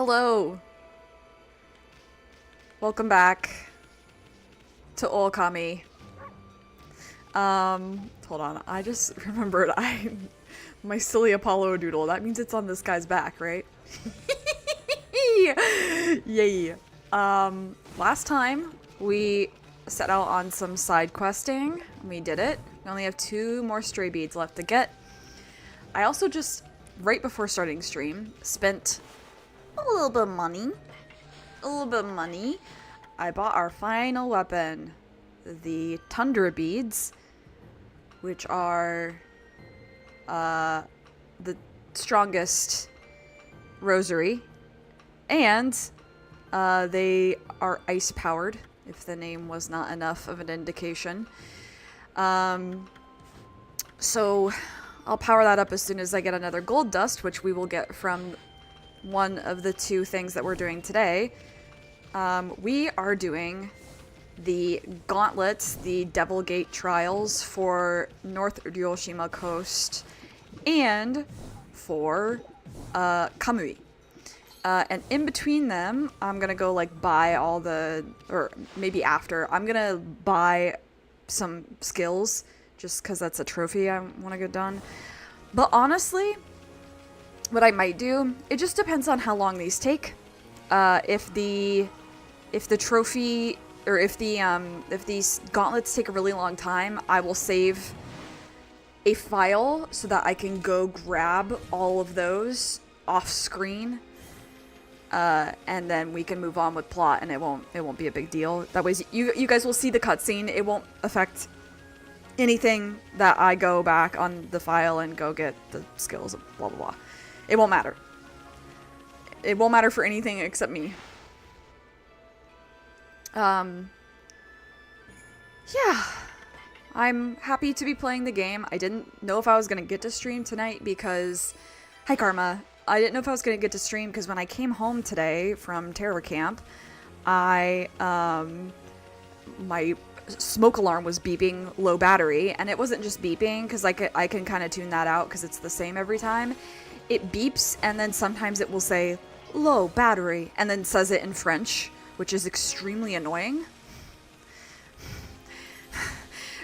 Hello. Welcome back to Okami. Hold on. I just remembered my silly Apollo doodle. That means it's on this guy's back, right? Yay. Last time we set out on some side questing. We did it. We only have 2 more stray beads left to get. I also just, right before starting stream, spent a little bit of money. I bought our final weapon, the Tundra beads, which are the strongest rosary, and they are ice powered, if the name was not enough of an indication. So I'll power that up as soon as I get another gold dust, which we will get from one of the 2 things that we're doing today. We are doing the gauntlets, the Devil Gate trials for North Ryoshima Coast and for Kamui. And in between them, I'm gonna go buy all the, or maybe after, I'm gonna buy some skills just because that's a trophy I want to get done. But honestly, what I might do, it just depends on how long these take. If the trophy, or if these gauntlets take a really long time, I will save a file so that I can go grab all of those off screen, and then we can move on with plot, and it won't be a big deal. That way, you guys will see the cutscene. It won't affect anything that I go back on the file and go get the skills, blah blah blah. It won't matter. It won't matter for anything except me. Yeah. I'm happy to be playing the game. I didn't know if I was going to get to stream tonight because... Hi, Karma. I didn't know if I was going to get to stream because when I came home today from terror camp, my smoke alarm was beeping low battery, and it wasn't just beeping because I can kind of tune that out because it's the same every time. It beeps, and then sometimes it will say low battery and then says it in French, which is extremely annoying.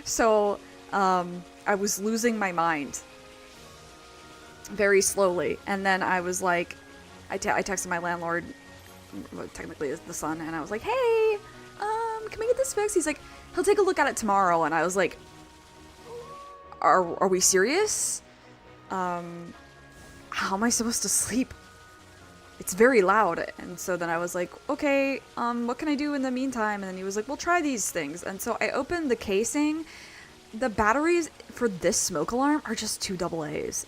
So I was losing my mind very slowly, and then I was like, I texted my landlord, well, technically is the son, and I was like, hey, can we get this fixed? He's like, he'll take a look at it tomorrow. And I was like, are we serious? How am I supposed to sleep? It's very loud. And so then I was like, okay, what can I do in the meantime? And then he was like, well, try these things. And so I opened the casing. The batteries for this smoke alarm are just 2 AA's.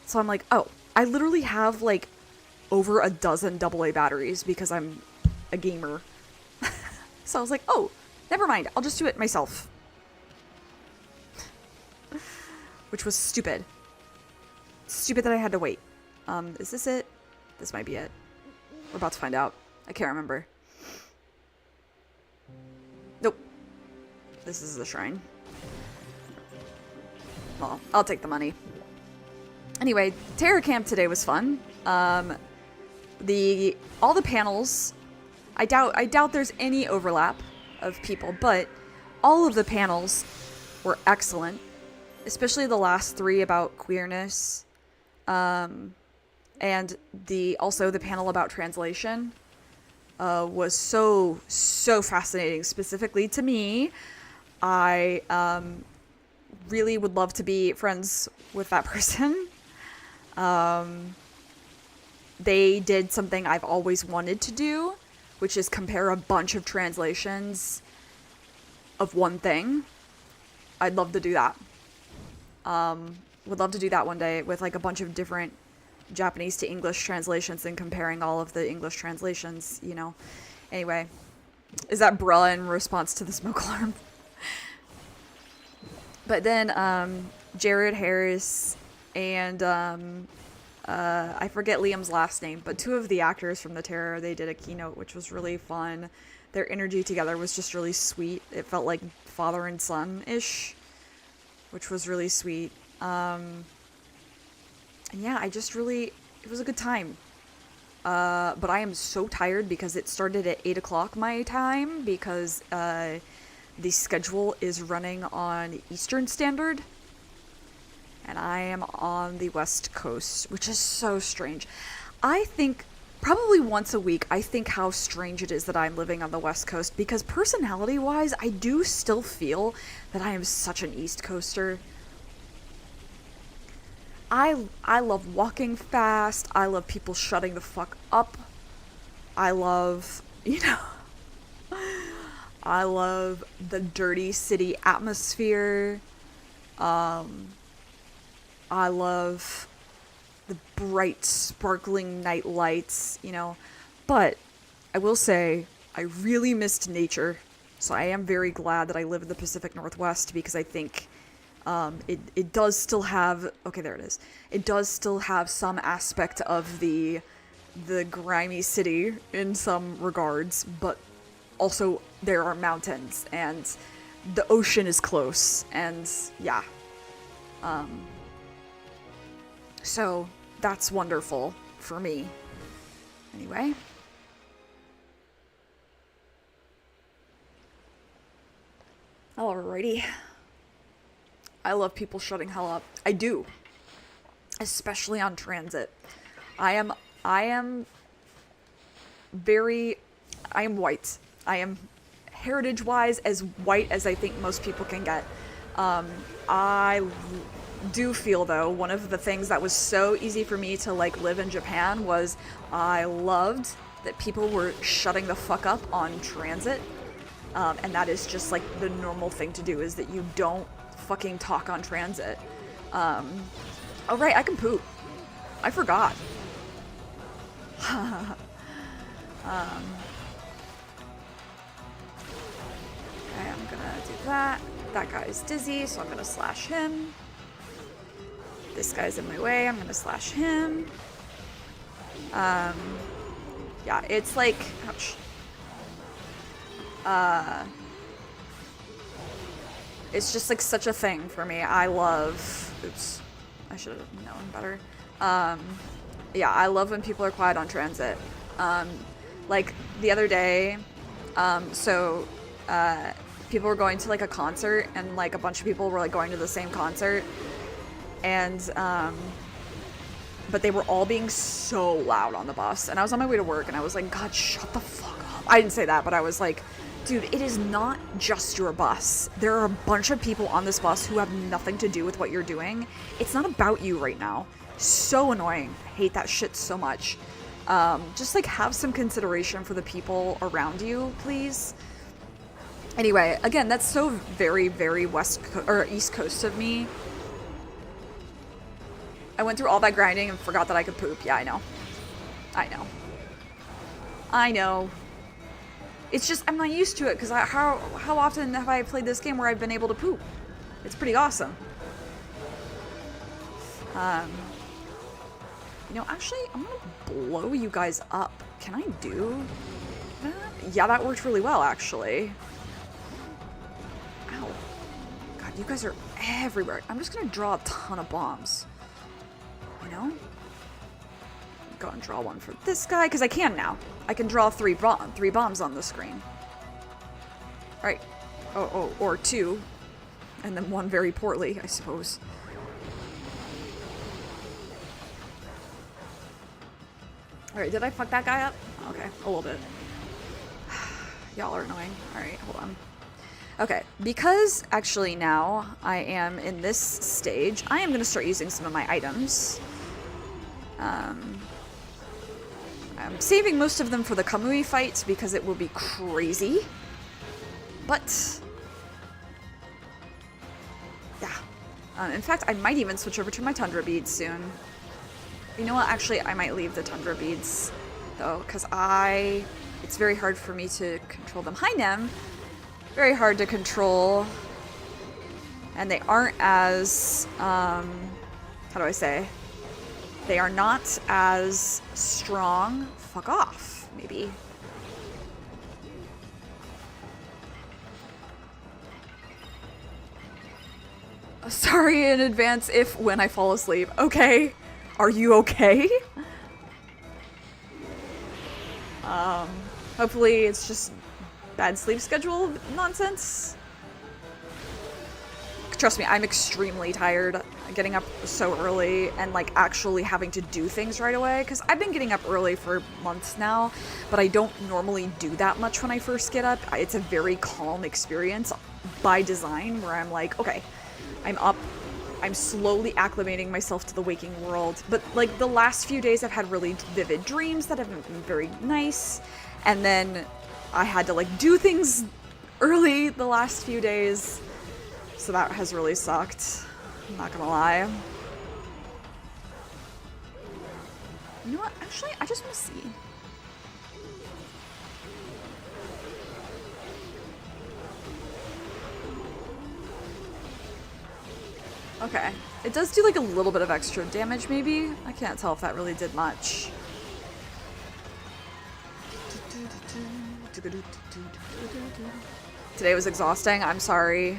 So I'm like, oh, I literally have over a dozen AA batteries because I'm a gamer. So I was like, oh, never mind. I'll just do it myself. Which was stupid. Stupid that I had to wait. Is this it? This might be it. We're about to find out. I can't remember. Nope. This is the shrine. Well, I'll take the money. Anyway, Terror Camp today was fun. All the panels, I doubt there's any overlap of people, but all of the panels were excellent, especially the last 3 about queerness, and also the panel about translation was so fascinating, specifically to me. I really would love to be friends with that person. They did something I've always wanted to do, which is compare a bunch of translations of one thing. I'd love to do that. Would love to do that one day with a bunch of different Japanese to English translations and comparing all of the English translations, you know. Anyway, is that bruh in response to the smoke alarm? But then Jared Harris and I forget Liam's last name, but 2 of the actors from The Terror, they did a keynote, which was really fun. Their energy together was just really sweet. It felt like father and son-ish, which was really sweet. And yeah, it was a good time. but I am so tired because it started at 8 o'clock my time because the schedule is running on Eastern Standard. And I am on the West Coast, which is so strange. I think probably once a week, I think how strange it is that I'm living on the West Coast because personality-wise, I do still feel that I am such an East Coaster. I love walking fast. I love people shutting the fuck up. I love, I love the dirty city atmosphere. I love the bright, sparkling night lights, But I will say, I really missed nature. So I am very glad that I live in the Pacific Northwest because I think it does still have... Okay, there it is. It does still have some aspect of the grimy city in some regards, but also there are mountains and the ocean is close and yeah. So that's wonderful for me. Anyway. Alrighty. I love people shutting hell up. I do. Especially on transit. I am white. I am heritage-wise as white as I think most people can get. I do feel, though, one of the things that was so easy for me to, live in Japan was I loved that people were shutting the fuck up on transit. And that is just, the normal thing to do, is that you don't fucking talk on transit. Oh, right, I can poop. I forgot. Okay, I'm gonna do that. That guy's dizzy, so I'm gonna slash him. This guy's in my way, I'm gonna slash him. Yeah, it's ouch. It's just such a thing for me. I love, oops, I should have known better. Yeah, I love when people are quiet on transit. The other day, people were going to a concert and a bunch of people were going to the same concert and but they were all being so loud on the bus and I was on my way to work and I was like, God, shut the fuck up. I didn't say that, but I was like, dude, it is not just your bus. There are a bunch of people on this bus who have nothing to do with what you're doing. It's not about you right now. So annoying. I hate that shit so much. Just have some consideration for the people around you, please. Anyway, again, that's so very, very East Coast of me. I went through all that grinding and forgot that I could poop. Yeah, I know. I know. It's just, I'm not used to it, because how often have I played this game where I've been able to poop? It's pretty awesome. Actually, I'm gonna blow you guys up. Can I do that? Yeah, that worked really well, actually. Ow. God, you guys are everywhere. I'm just gonna draw a ton of bombs. Go and draw one for this guy, because I can now. I can draw three bombs on the screen. Right. Oh, or two. And then one very poorly, I suppose. Alright, did I fuck that guy up? Okay, a little bit. Y'all are annoying. Alright, hold on. Okay, because actually now I am in this stage, I am going to start using some of my items. I'm saving most of them for the Kamui fight because it will be crazy. But, yeah. In fact, I might even switch over to my Tundra beads soon. You know what? Actually, I might leave the Tundra beads, though, because it's very hard for me to control them. Hi, Nem. Very hard to control. And they aren't as, how do I say? They are not as strong. Fuck off, maybe. Sorry in advance when I fall asleep. Okay. Are you okay? Hopefully it's just bad sleep schedule nonsense. Trust me, I'm extremely tired getting up so early and like actually having to do things right away, because I've been getting up early for months now, but I don't normally do that much when I first get up. It's a very calm experience by design where I'm like, okay, I'm up, I'm slowly acclimating myself to the waking world. But like the last few days I've had really vivid dreams that haven't been very nice, and then I had to like do things early the last few days. So that has really sucked. I'm not gonna lie. You know what? Actually, I just want to see. Okay. It does do like a little bit of extra damage, maybe? I can't tell if that really did much. Today was exhausting. I'm sorry.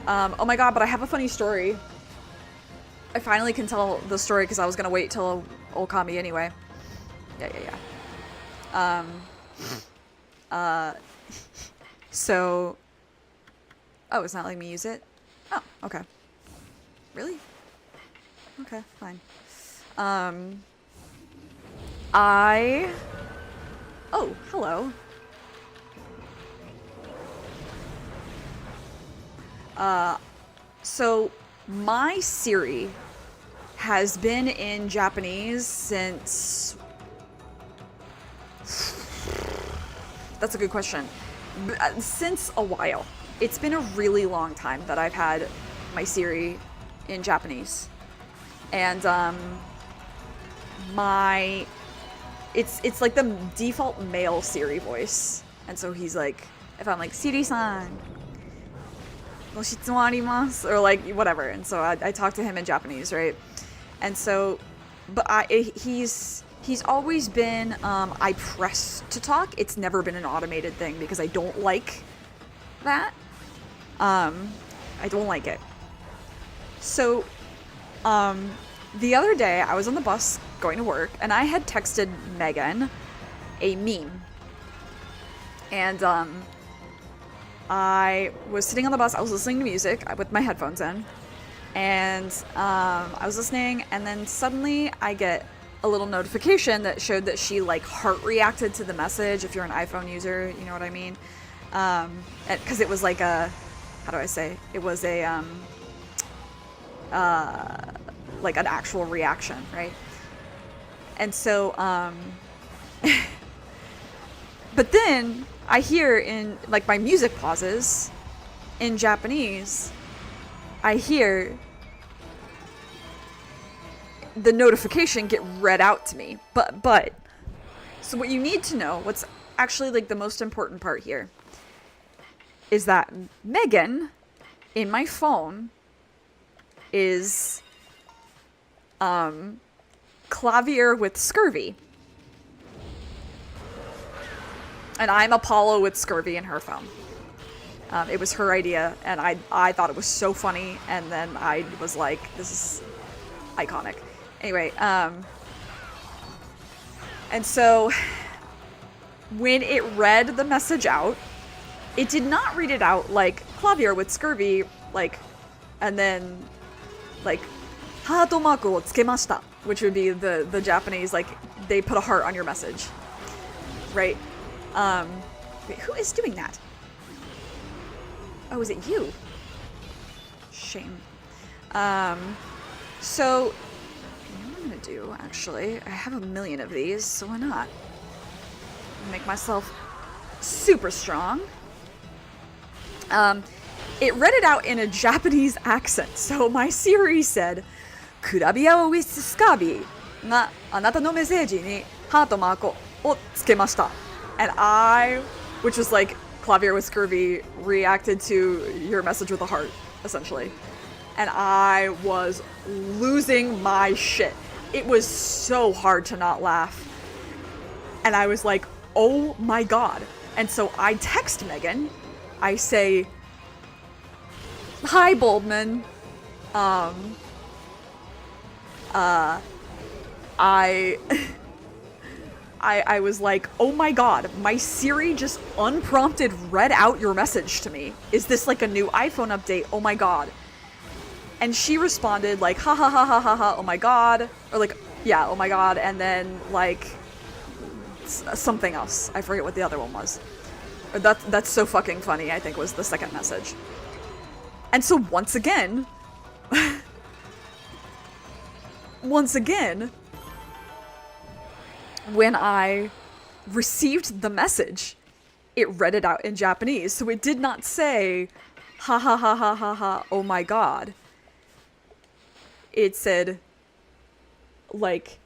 Oh my god, but I have a funny story. I finally can tell the story because I was gonna wait till Okami anyway. Yeah. So... Oh, it's not letting me use it? Oh, okay. Really? Okay, fine. Oh, hello. So my Siri has been in Japanese since... That's a good question. Since a while. It's been a really long time that I've had my Siri in Japanese. And, it's like the default male Siri voice. And so he's like, if I'm like, Siri-san, or like whatever, and so I talk to him in Japanese, right? And so, but he's always been I press to talk. It's never been an automated thing because I don't like that. I don't like it. So, the other day I was on the bus going to work and I had texted Megan a meme, and I was sitting on the bus, I was listening to music with my headphones in, and I was listening, and then suddenly I get a little notification that showed that she like heart reacted to the message. If you're an iPhone user, you know what I mean. Because it was like a, how do I say? It was a like an actual reaction, right? And so but then I hear in like my music pauses in Japanese, I hear the notification get read out to me. But so what you need to know, what's actually like the most important part here, is that Megan in my phone is Clavier with scurvy. And I'm Apollo with scurvy in her phone. It was her idea, and I thought it was so funny, and then I was like, this is iconic. Anyway, and so when it read the message out, it did not read it out like Clavier with scurvy, like, and then like hato mark wo tsukemashita, which would be the Japanese, like, they put a heart on your message, right? Wait, who is doing that? Oh, is it you? Shame. So, what I'm gonna do, actually, I have a million of these, so why not? Make myself super strong. It read it out in a Japanese accent, so my Siri said, Kurabia with Scabi ga anata no meseji ni hato mark o tsukemashita. And I, which was like, Clavier with scurvy reacted to your message with a heart, essentially. And I was losing my shit. It was so hard to not laugh. And I was like, oh my god. And so I text Megan. I say, hi, Boldman. I was like, oh my god, my Siri just unprompted read out your message to me. Is this like a new iPhone update? Oh my god. And she responded like, ha ha ha ha ha ha, oh my god. Or like, yeah, oh my god. And then like, something else. I forget what the other one was. That's so fucking funny, I think was the second message. And so once again, when I received the message, it read it out in Japanese. So it did not say, ha ha ha ha ha ha, oh my god. It said, like,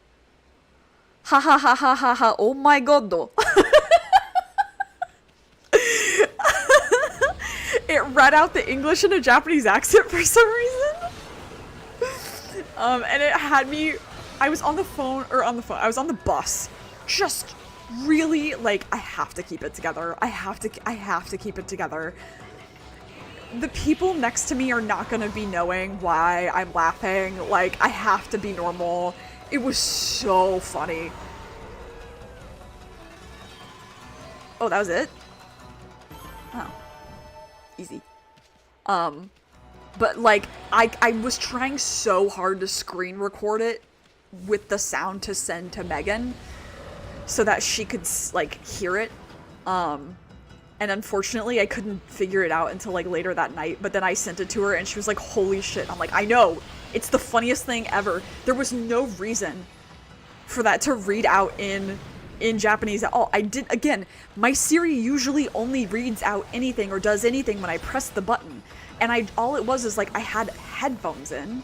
ha ha ha ha ha ha, oh my god. It read out the English in a Japanese accent for some reason. And it had me, I was on the bus, just really like, I have to keep it together. I have to keep it together. The people next to me are not gonna be knowing why I'm laughing. Like, I have to be normal. It was so funny. Oh, that was it? Oh. Easy. But like, I was trying so hard to screen record it with the sound to send to Megan so that she could like hear it. And unfortunately I couldn't figure it out until like later that night, but then I sent it to her and she was like, holy shit. I'm like, I know, it's the funniest thing ever. There was no reason for that to read out in Japanese at all. I did, again, my Siri usually only reads out anything or does anything when I press the button. And all it was is like, I had headphones in.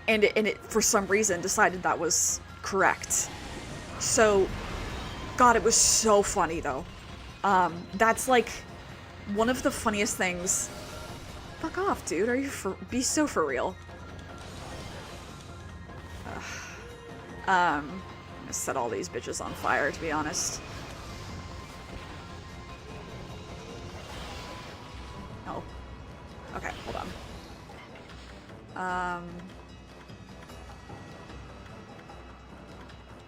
And it for some reason decided that was correct. So, God, it was so funny though. That's like one of the funniest things. Fuck off, dude. Be so for real. I'm gonna set all these bitches on fire, to be honest. Oh. Okay, hold on.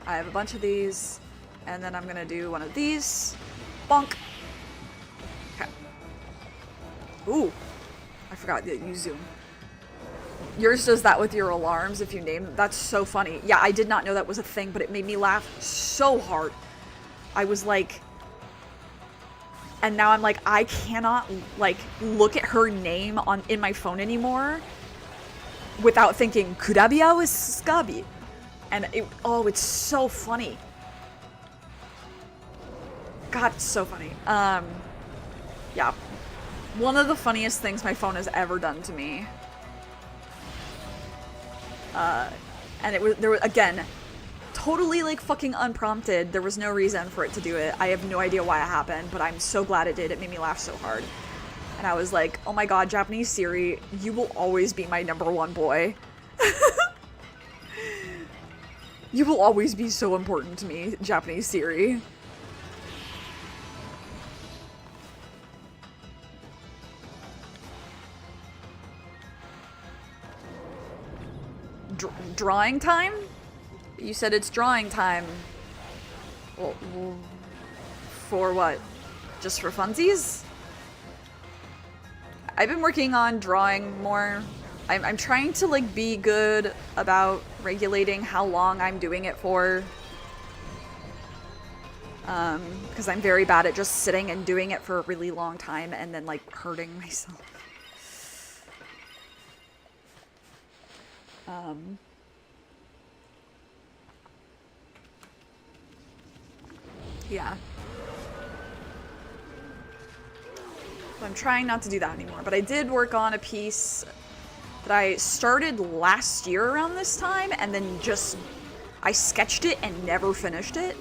I have a bunch of these, and then I'm gonna do one of these. Bonk. Okay. Ooh. I forgot that you zoom. Yours does that with your alarms if you name them. That's so funny. Yeah, I did not know that was a thing, but it made me laugh so hard. I was like... And now I'm like, I cannot, like, look at her name in my phone anymore without thinking, Kurabia was Skabi. And it's so funny. God, it's so funny. Yeah. One of the funniest things my phone has ever done to me. And there was, again, totally, like, fucking unprompted. There was no reason for it to do it. I have no idea why it happened, but I'm so glad it did. It made me laugh so hard. And I was like, oh my god, Japanese Siri, you will always be my #1 boy. You will always be so important to me, Japanese Siri. Drawing time? You said it's drawing time. Well, for what? Just for funsies? I've been working on drawing more. I'm trying to, like, be good about regulating how long I'm doing it for. Because I'm very bad at just sitting and doing it for a really long time and then, like, hurting myself. Yeah. So I'm trying not to do that anymore, but I did work on a piece that I started last year around this time, and then I sketched it and never finished it.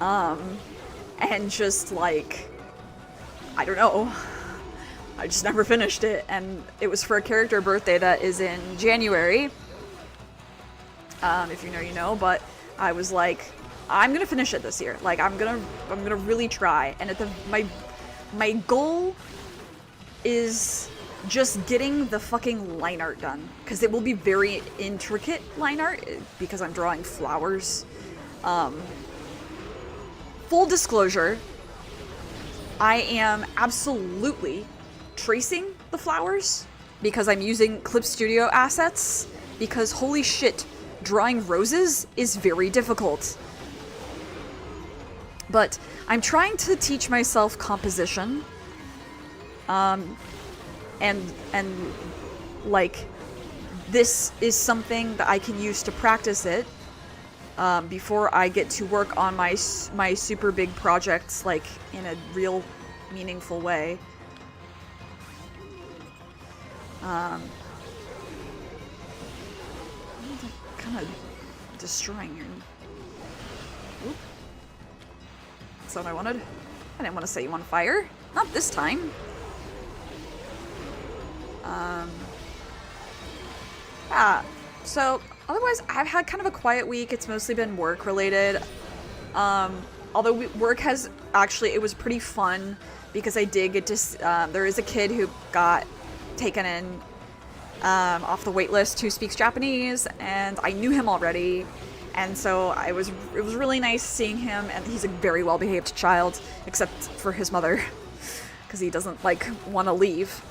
And just, like, I don't know. I just never finished it, and it was for a character birthday that is in January. If you know, you know, but I was like, I'm gonna finish it this year. Like, I'm gonna really try. And my goal is just getting the fucking line art done. Because it will be very intricate line art, because I'm drawing flowers. Full disclosure, I am absolutely tracing the flowers, because I'm using Clip Studio assets, because holy shit, drawing roses is very difficult. But I'm trying to teach myself composition. And like, this is something that I can use to practice it before I get to work on my super big projects, like, in a real meaningful way. Kind of destroying your... Oop. That's what I wanted. I didn't want to set you on fire. Not this time. So otherwise I've had kind of a quiet week. It's mostly been work related. Although work has actually, it was pretty fun because I did get to, there is a kid who got taken in off the wait list who speaks Japanese, and I knew him already, and so it was really nice seeing him, and he's a very well-behaved child, except for his mother, because he doesn't, like, want to leave.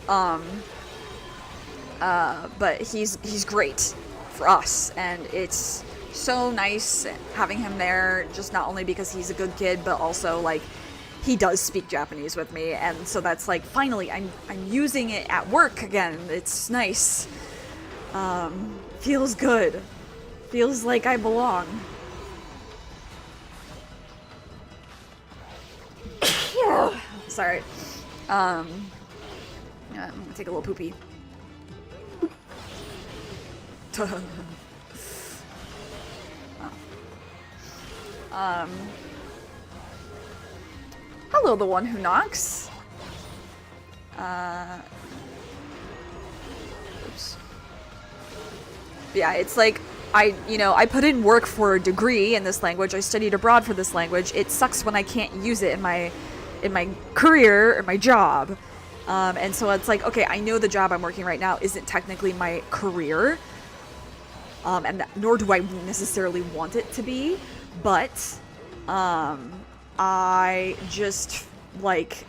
But he's great for us, and it's so nice having him there, just not only because he's a good kid, but also, like, he does speak Japanese with me, and so that's, like, finally, I'm using it at work again. It's nice. Feels good. Feels like I belong. Sorry. I'm gonna take a little poopy. Hello, the one who knocks. Oops. Yeah, it's like, I put in work for a degree in this language. I studied abroad for this language. It sucks when I can't use it in my career or my job. And so it's like, okay, I know the job I'm working right now isn't technically my career. And nor do I necessarily want it to be, but I just, like,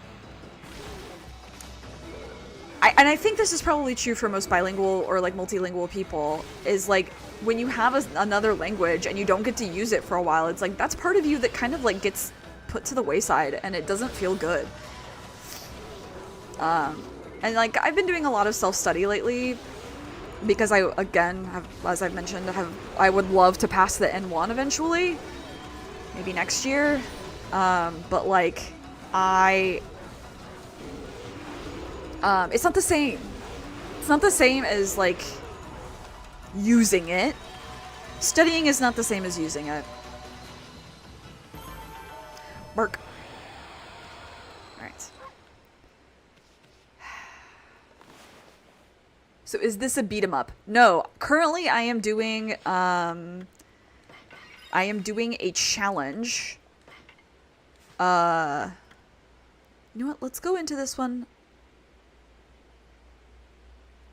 I think this is probably true for most bilingual or, like, multilingual people, is, like, when you have another language and you don't get to use it for a while, it's like, that's part of you that kind of, like, gets put to the wayside, and it doesn't feel good. And, like, I've been doing a lot of self-study lately, because I, again, as I've mentioned, I would love to pass the N1 eventually. Maybe next year. But, like, it's not the same. It's not the same as, like, using it. Studying is not the same as using it. Bark. Alright. So is this a beat 'em up? No. Currently I am doing a challenge. You know what? Let's go into this one.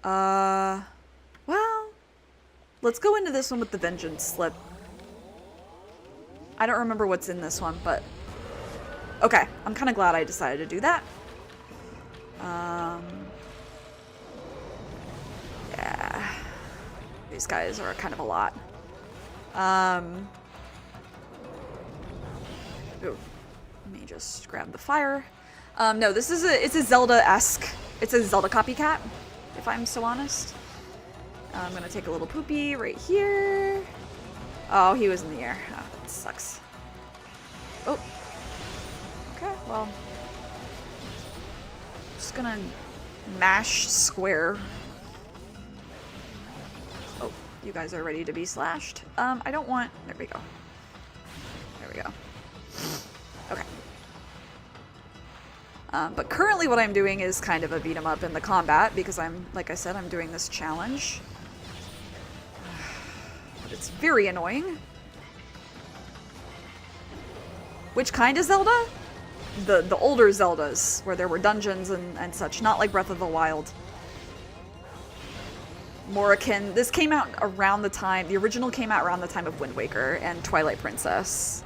Well, let's go into this one with the Vengeance Slip. I don't remember what's in this one, but okay. I'm kind of glad I decided to do that. Yeah. These guys are kind of a lot. Ooh, let me just grab the fire. No, it's a Zelda-esque. It's a Zelda copycat, if I'm so honest. I'm gonna take a little poopy right here. Oh, he was in the air. Oh, that sucks. Oh. Okay, well. Just gonna mash square. Oh, you guys are ready to be slashed. I don't want... There we go. There we go. Okay. But currently what I'm doing is kind of a beat 'em up in the combat, because like I said, I'm doing this challenge. But it's very annoying. Which kind of Zelda? The older Zeldas, where there were dungeons and such, not like Breath of the Wild. more akin. This came out around the time, the original came out around the time of Wind Waker and Twilight Princess.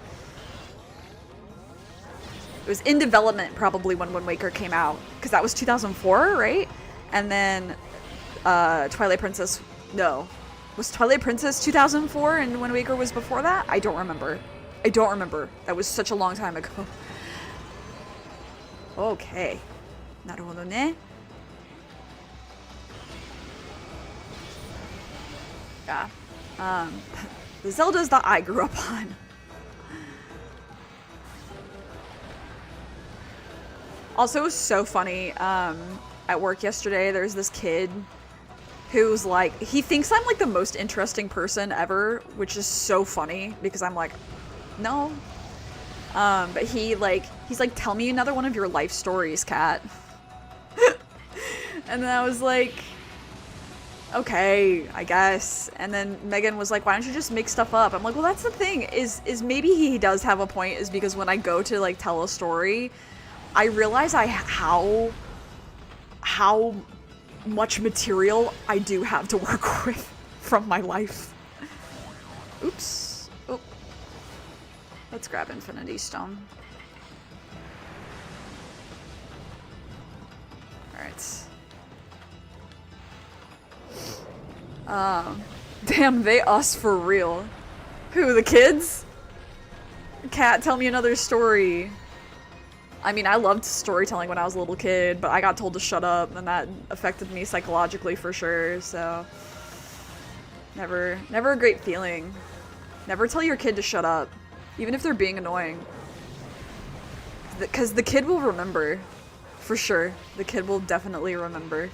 It was in development probably when Wind Waker came out, because that was 2004, right? And then Twilight Princess, no. Was Twilight Princess 2004 and Wind Waker was before that? I don't remember. I don't remember. That was such a long time ago. Okay. なるほどね. Yeah. The Zeldas that I grew up on. Also, it was so funny. At work yesterday, there's this kid who's like, he thinks I'm like the most interesting person ever, which is so funny because I'm like, no. But he's like, tell me another one of your life stories, Kat. And then I was like, okay, I guess. And then Megan was like, why don't you just make stuff up? I'm like, well, that's the thing, is maybe he does have a point, is because when I go to like tell a story, I realize how much material I do have to work with from my life. Oops. Oh. Let's grab Infinity Stone. Alright. Damn, they us for real. Who, the kids? Cat, tell me another story. I mean, I loved storytelling when I was a little kid, but I got told to shut up, and that affected me psychologically for sure, so... Never a great feeling. Never tell your kid to shut up, even if they're being annoying. Because the kid will remember. For sure. The kid will definitely remember.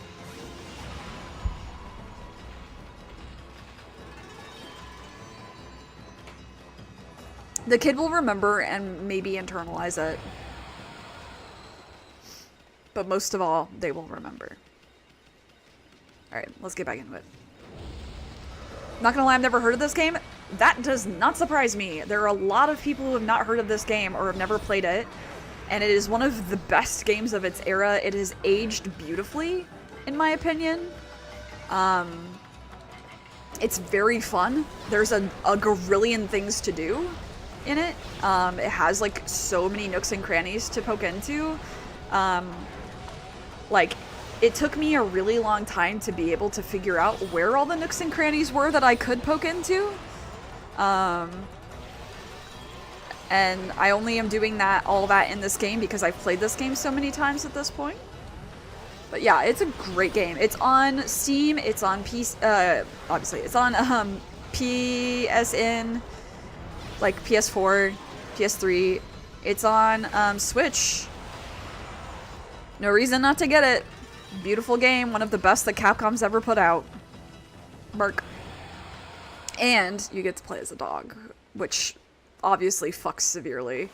The kid will remember and maybe internalize it. But most of all, they will remember. Alright, let's get back into it. Not gonna lie, I've never heard of this game. That does not surprise me. There are a lot of people who have not heard of this game or have never played it. And it is one of the best games of its era. It has aged beautifully, in my opinion. It's very fun. There's a gazillion things to do in it. It has like so many nooks and crannies to poke into. Like, it took me a really long time to be able to figure out where all the nooks and crannies were that I could poke into. And I only am doing all that in this game because I've played this game so many times at this point. But yeah, it's a great game. It's on Steam, it's on PC, obviously, it's on PSN, like PS4, PS3. It's on Switch. No reason not to get it. Beautiful game, one of the best that Capcom's ever put out. Mark. And you get to play as a dog, which obviously fucks severely.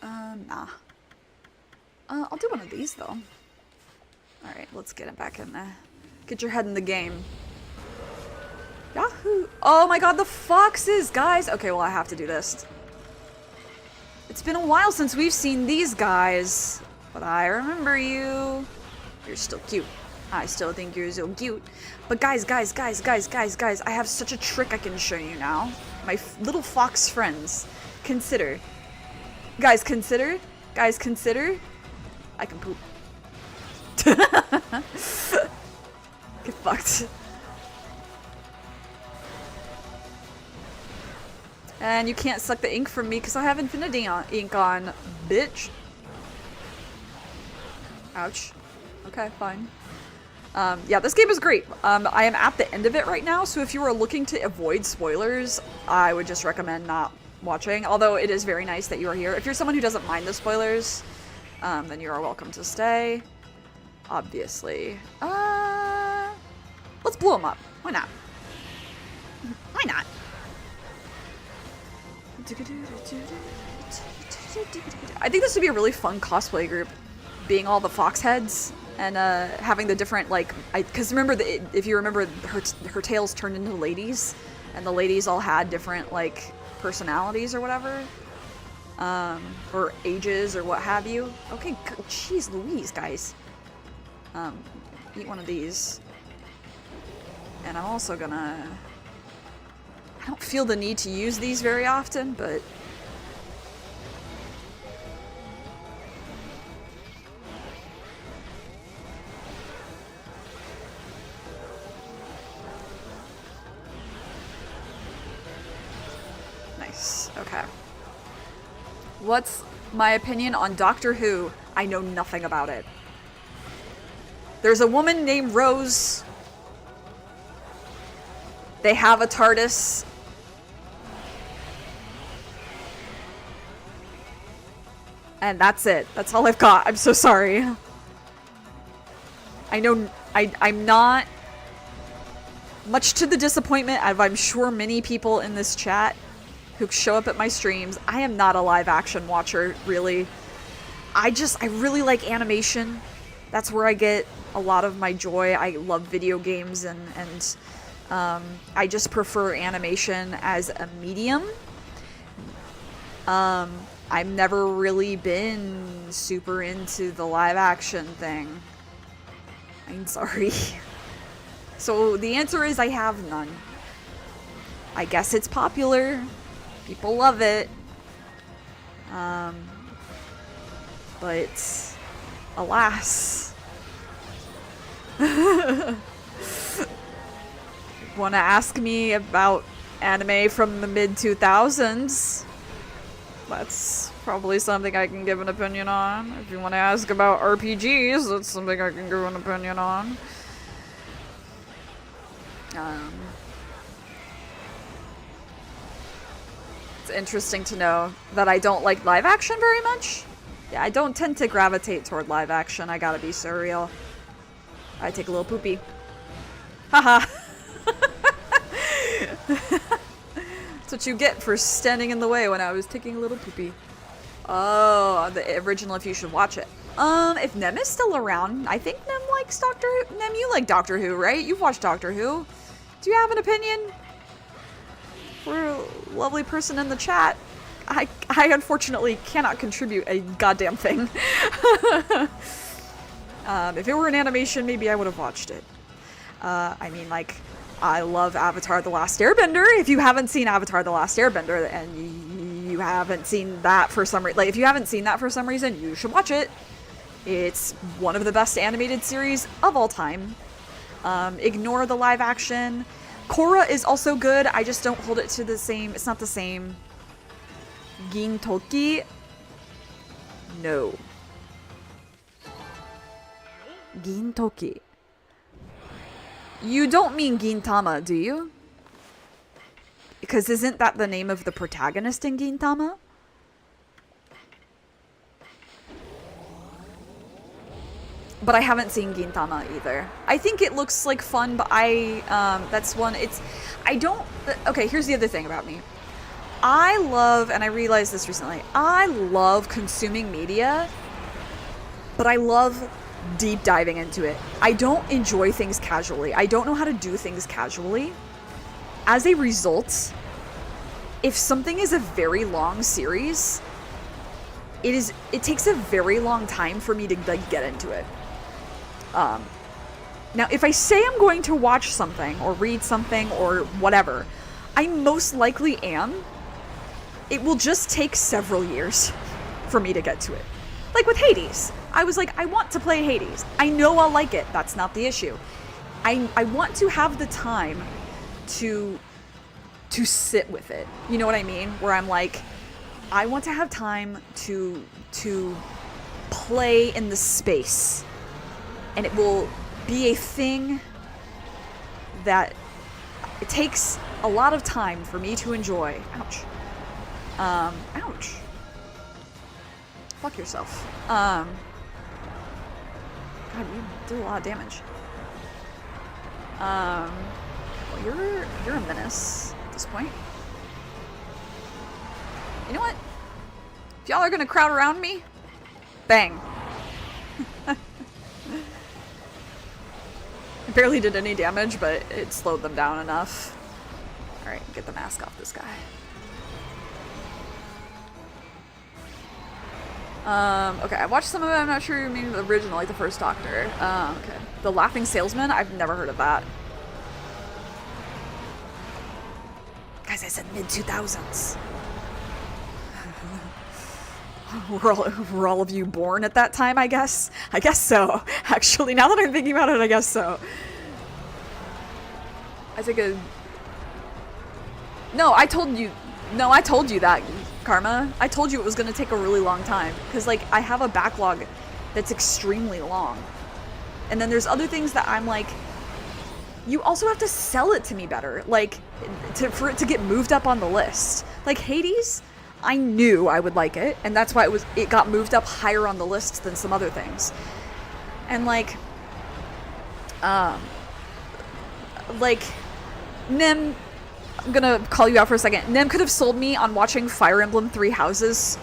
Nah. I'll do one of these, though. Alright, let's get it back in there. Get your head in the game. Yahoo! Oh my god, the foxes, guys! Okay, well, I have to do this. It's been a while since we've seen these guys, but I remember you. You're still cute. I still think you're so cute. But guys, I have such a trick I can show you now. My little fox friends. Consider. Guys, consider. I can poop. Get fucked. And you can't suck the ink from me because I have infinity ink on, bitch. Ouch. Okay, fine. Yeah, this game is great. I am at the end of it right now, so if you are looking to avoid spoilers, I would just recommend not watching, although it is very nice that you are here. If you're someone who doesn't mind the spoilers, then you are welcome to stay. Obviously. Let's blow them up. Why not? Why not? I think this would be a really fun cosplay group, being all the fox heads and having the different, like, because remember, if you remember, her tails turned into ladies, and the ladies all had different, like, personalities or whatever, or ages or what have you. Okay, jeez Louise, guys. Eat one of these. And I'm also gonna... I don't feel the need to use these very often, but... Nice. Okay. What's my opinion on Doctor Who? I know nothing about it. There's a woman named Rose. They have a TARDIS. And that's it. That's all I've got. I'm so sorry. I know I'm not, much to the disappointment of I'm sure many people in this chat who show up at my streams, I am not a live action watcher, really. I really like animation. That's where I get a lot of my joy. I love video games and I just prefer animation as a medium. I've never really been super into the live action thing. I'm sorry. So the answer is I have none. I guess it's popular. People love it. But alas. Want to ask me about anime from the mid-2000s? That's probably something I can give an opinion on. If you want to ask about RPGs, that's something I can give an opinion on. It's interesting to know that I don't like live action very much. Yeah, I don't tend to gravitate toward live action, I gotta be surreal. I take a little poopy. Haha. That's what you get for standing in the way when I was taking a little poopy. Oh, the original if you should watch it. If Nem is still around, I think Nem likes Doctor Who. Nem, you like Doctor Who, right? You've watched Doctor Who. Do you have an opinion? For a lovely person in the chat. I unfortunately cannot contribute a goddamn thing. If it were an animation, maybe I would have watched it. I mean, like, I love Avatar The Last Airbender. If you haven't seen Avatar The Last Airbender and you haven't seen that for some reason, like, if you haven't seen that for some reason, you should watch it. It's one of the best animated series of all time. Ignore the live action. Korra is also good. I just don't hold it to the same. It's not the same. Gintoki? No. Gintoki. You don't mean Gintama, do you? Because isn't that the name of the protagonist in Gintama? But I haven't seen Gintama either. I think it looks like fun, but that's one, okay, here's the other thing about me. I love, and I realized this recently, I love consuming media, but I love deep diving into it. I don't enjoy things casually. I don't know how to do things casually. As a result, if something is a very long series, it takes a very long time for me to like get into it. Now, if I say I'm going to watch something or read something or whatever, I most likely am. It will just take several years for me to get to it. Like with Hades. I was like, I want to play Hades. I know I'll like it. That's not the issue. I want to have the time to sit with it. You know what I mean? Where I'm like, I want to have time to play in the space. And it will be a thing that it takes a lot of time for me to enjoy. Ouch. Ouch. Fuck yourself. God, you did a lot of damage. Well, you're a menace at this point. You know what? If y'all are gonna crowd around me, bang. I barely did any damage, but it slowed them down enough. Alright, get the mask off this guy. Okay, I watched some of it. I'm not sure you mean the original, like the first Doctor. Okay. The Laughing Salesman? I've never heard of that. Guys, I said mid-2000s. were all of you born at that time, I guess? I guess so. Actually, now that I'm thinking about it, I guess so. I think No, I told you that, Karma. I told you it was going to take a really long time. Because, like, I have a backlog that's extremely long. And then there's other things that I'm like, you also have to sell it to me better. Like, for it to get moved up on the list. Like, Hades, I knew I would like it. And that's why it got moved up higher on the list than some other things. And, like, Nim, I'm gonna call you out for a second. Nim could have sold me on watching Fire Emblem Three Houses,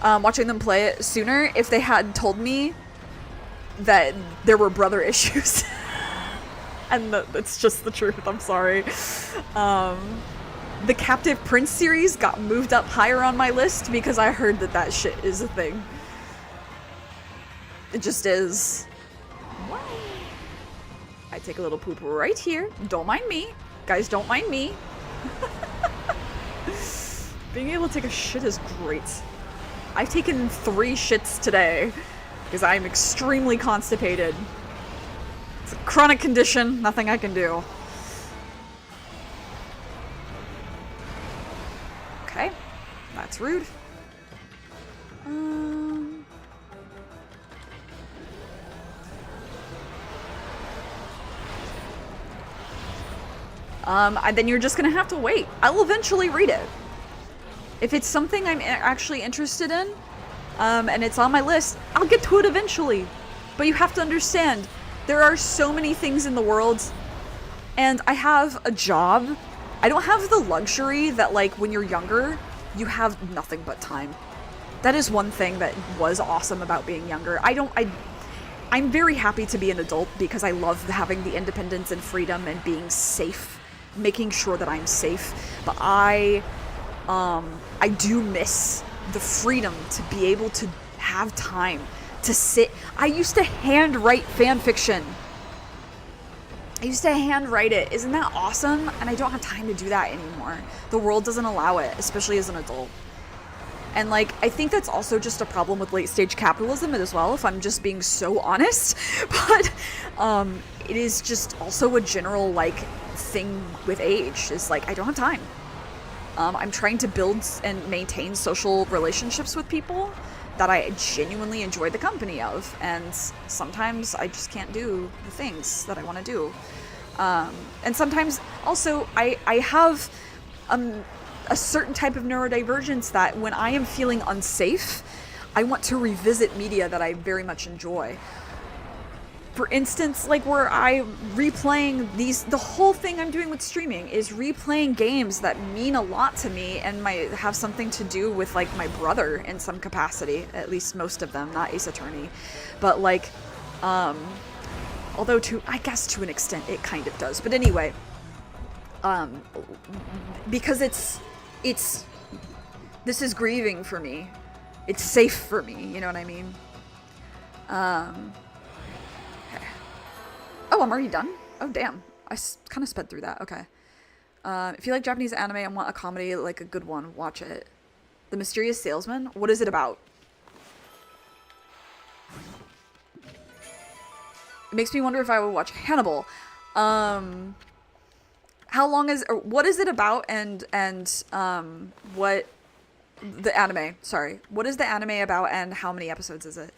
watching them play it sooner if they had told me that there were brother issues. And that's just the truth, I'm sorry. The Captive Prince series got moved up higher on my list because I heard that shit is a thing. It just is. I take a little poop right here. Don't mind me. Guys, don't mind me. Being able to take a shit is great. I've taken 3 shits today because I'm extremely constipated. It's a chronic condition, nothing I can do. Okay, that's rude. Then you're just gonna have to wait. I'll eventually read it. If it's something I'm actually interested in, and it's on my list, I'll get to it eventually. But you have to understand, there are so many things in the world, and I have a job. I don't have the luxury that, like, when you're younger, you have nothing but time. That is one thing that was awesome about being younger. I'm very happy to be an adult because I love having the independence and freedom and being safe, making sure that I'm safe. But I do miss the freedom to be able to have time to sit. I used to handwrite fan fiction. I used to handwrite it. Isn't that awesome? And I don't have time to do that anymore. The world doesn't allow it, especially as an adult. And, like, I think that's also just a problem with late-stage capitalism as well, if I'm just being so honest. But it is just also a general, like, thing with age. Is like, I don't have time. I'm trying to build and maintain social relationships with people that I genuinely enjoy the company of. And sometimes I just can't do the things that I want to do. And sometimes, also, I have a certain type of neurodivergence that when I am feeling unsafe, I want to revisit media that I very much enjoy. For instance, like where I'm replaying the whole thing I'm doing with streaming is replaying games that mean a lot to me and might have something to do with, like, my brother in some capacity, at least most of them, not Ace Attorney. But, like, although I guess to an extent it kind of does. But anyway, because this is grieving for me. It's safe for me, you know what I mean? Okay. Oh, I'm already done? Oh, damn. I kind of sped through that. Okay. If you like Japanese anime and want a comedy, like a good one, watch it. The Mysterious Salesman? What is it about? It makes me wonder if I would watch Hannibal. What is it about, and what the anime, sorry. What is the anime about and how many episodes is it?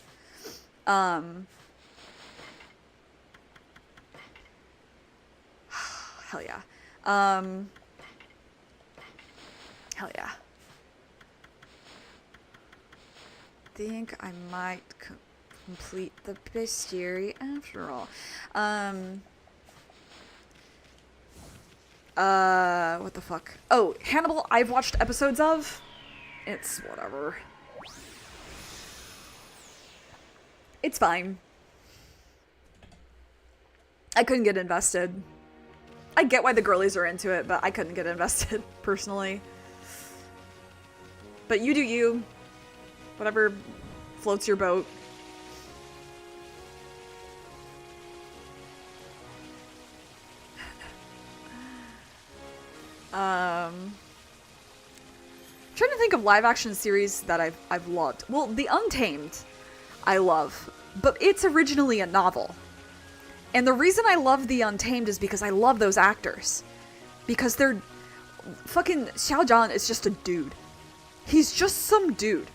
Hell yeah. Hell yeah. Think I might complete the bestiary after all. What the fuck? Oh, Hannibal, I've watched episodes of. It's whatever. It's fine. I couldn't get invested. I get why the girlies are into it, but I couldn't get invested, personally. But you do you. Whatever floats your boat. Trying to think of live action series that I've loved. Well, The Untamed, I love, but it's originally a novel. And the reason I love The Untamed is because I love those actors. Because they're... Fucking Xiao Zhan is just a dude. He's just some dude.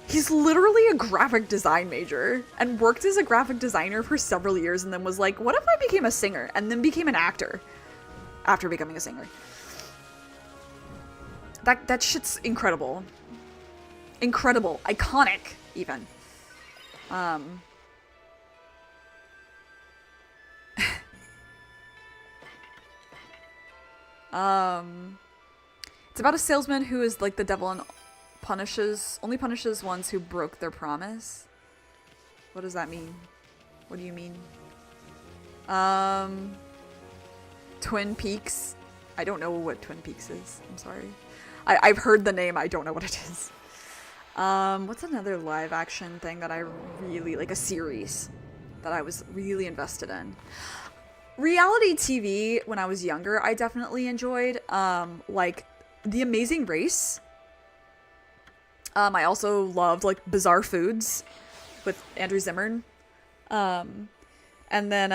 He's literally a graphic design major and worked as a graphic designer for several years and then was like, what if I became a singer? And then became an actor after becoming a singer. That shit's incredible. Incredible. Iconic, even. It's about a salesman who is like the devil and only punishes ones who broke their promise. What does that mean? What do you mean? Twin Peaks. I don't know what Twin Peaks is. I'm sorry. I've heard the name. I don't know what it is. What's another live action thing that I really like, a series that I was really invested in? Reality TV when I was younger, I definitely enjoyed, like The Amazing Race. I also loved like Bizarre Foods with Andrew Zimmern. And then,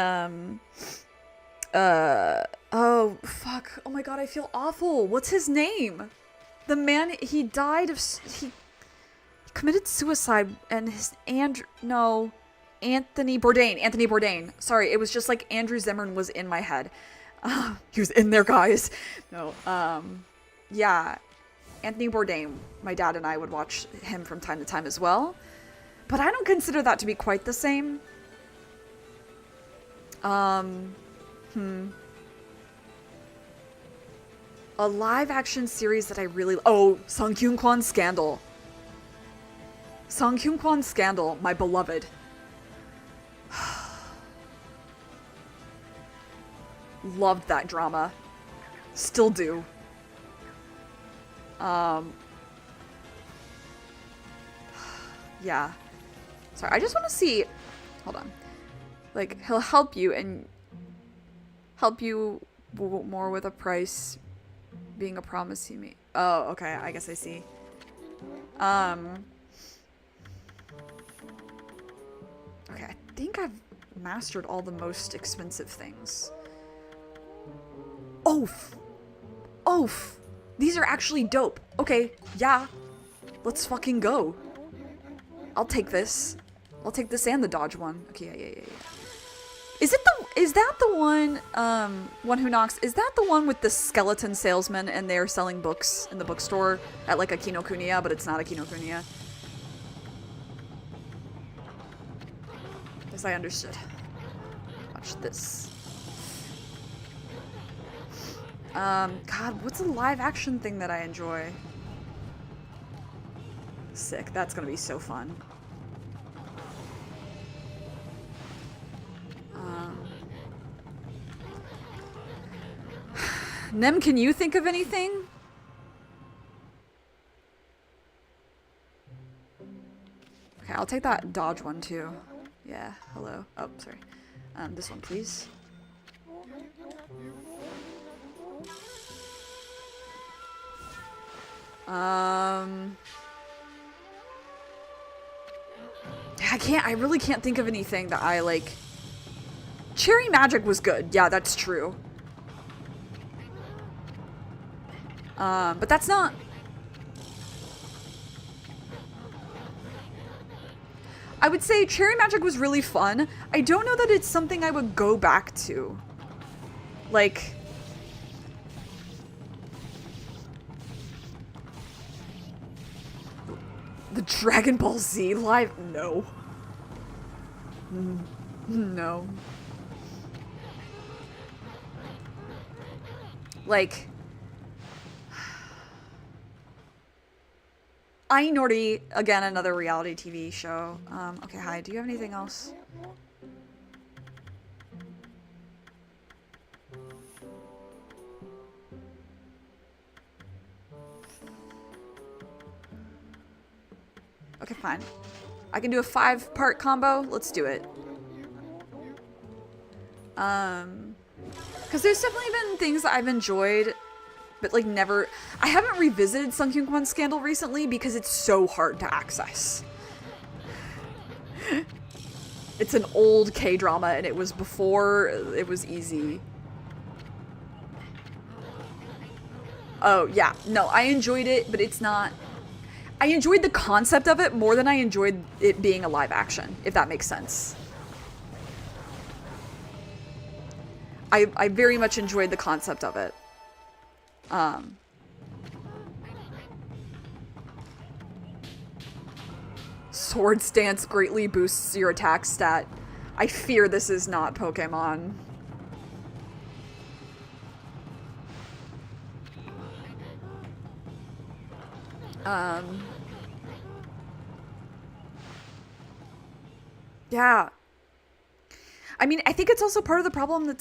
oh fuck. Oh my god, I feel awful. What's his name? The man, he died of, he committed suicide and Anthony Bourdain. Sorry, it was just like Andrew Zimmern was in my head. He was in there, guys. No, yeah. Anthony Bourdain. My dad and I would watch him from time to time as well. But I don't consider that to be quite the same. A live action series that I really... Oh, Song Kyun Kwan Scandal. Song Kyun Kwan Scandal, my beloved. Loved that drama. Still do. Yeah. Sorry, I just want to see... Hold on. Like, he'll help you and... Help you more with a price being a promise he made. Oh, okay. I guess I see. Okay, I think I've mastered all the most expensive things. Oaf! Oaf! These are actually dope. Okay, yeah. Let's fucking go. I'll take this. I'll take this and the dodge one. Okay, yeah. Is that the one, One Who Knocks, is that the one with the skeleton salesman and they're selling books in the bookstore at like a Kinokuniya, but it's not a Kinokuniya? As I understood. Watch this. God, what's a live action thing that I enjoy? Sick, that's gonna be so fun. Nem, can you think of anything? Okay, I'll take that dodge one too. Yeah, hello. Oh, sorry. This one, please. I really can't think of anything that I like. Cherry Magic was good. Yeah, that's true. But that's not... I would say Cherry Magic was really fun. I don't know that it's something I would go back to. Like... The Dragon Ball Z live? No. No. Like... Ainori, again, another reality TV show. Okay, hi, do you have anything else? Okay, fine. I can do a 5-part combo. Let's do it. Because there's definitely been things that I've enjoyed, but like never... I haven't revisited Sunkyung Kwan's Scandal recently because it's so hard to access. It's an old K-drama and it was before it was easy. Oh, yeah. No, I enjoyed it, but it's not... I enjoyed the concept of it more than I enjoyed it being a live action, if that makes sense. I very much enjoyed the concept of it. Sword stance greatly boosts your attack stat. I fear this is not Pokemon. Yeah. I mean, I think it's also part of the problem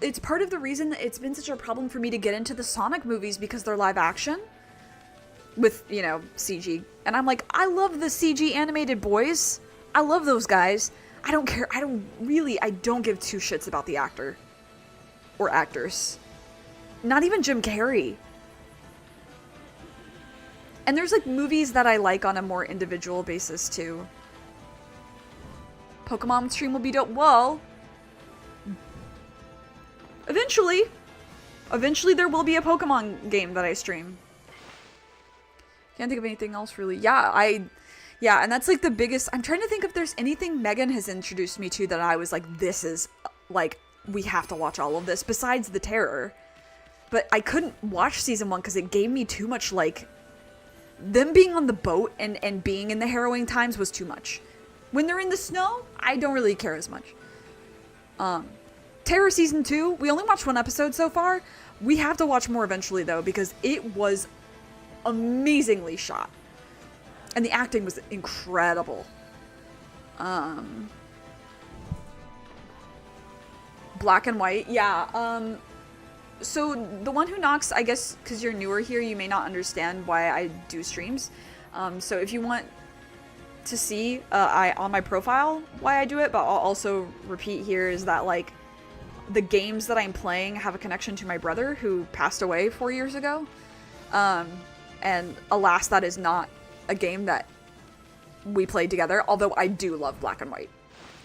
it's part of the reason that it's been such a problem for me to get into the Sonic movies because they're live action. With, you know, CG. And I'm like, I love the CG animated boys. I love those guys. I don't care. I don't give two shits about the actor. Or actors. Not even Jim Carrey. And there's like movies that I like on a more individual basis too. Pokemon stream will be dope. Well, eventually there will be a Pokemon game that I stream. Can't think of anything else really. Yeah, and that's like the biggest... I'm trying to think if there's anything Megan has introduced me to that I was like, this is, like, we have to watch all of this, besides The Terror. But I couldn't watch season 1 because it gave me too much, like... Them being on the boat and being in the harrowing times was too much. When they're in the snow, I don't really care as much. Terror season 2, we only watched 1 episode so far. We have to watch more eventually, though, because it was amazingly shot. And the acting was incredible. Black and white, yeah. So the one who knocks, I guess, because you're newer here, you may not understand why I do streams. So if you want to see on my profile why I do it, but I'll also repeat here is that, like, the games that I'm playing have a connection to my brother who passed away 4 years ago. And alas, that is not a game that we played together, although I do love Black and White.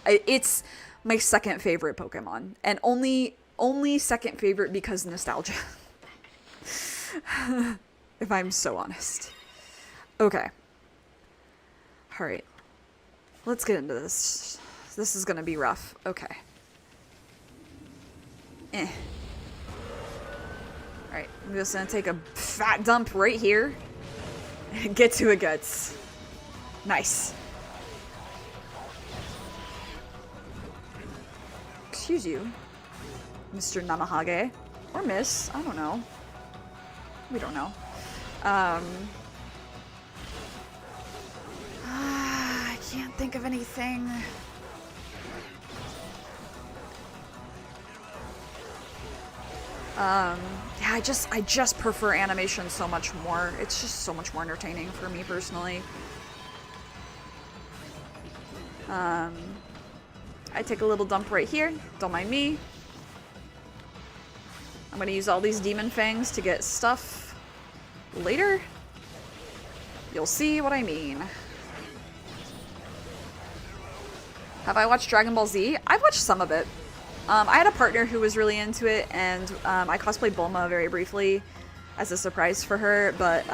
It's my second favorite Pokemon, and only second favorite because nostalgia. If I'm so honest. Okay. Alright. Let's get into this. This is gonna be rough. Okay. Alright, I'm just gonna take a fat dump right here. And get to it, guts. Nice. Excuse you, Mr. Namahage. Or Miss, I don't know. We don't know. I can't think of anything. Yeah, I just prefer animation so much more. It's just so much more entertaining for me personally. I take a little dump right here. Don't mind me. I'm gonna use all these demon fangs to get stuff later. You'll see what I mean. Have I watched Dragon Ball Z? I've watched some of it. I had a partner who was really into it, and I cosplayed Bulma very briefly as a surprise for her, but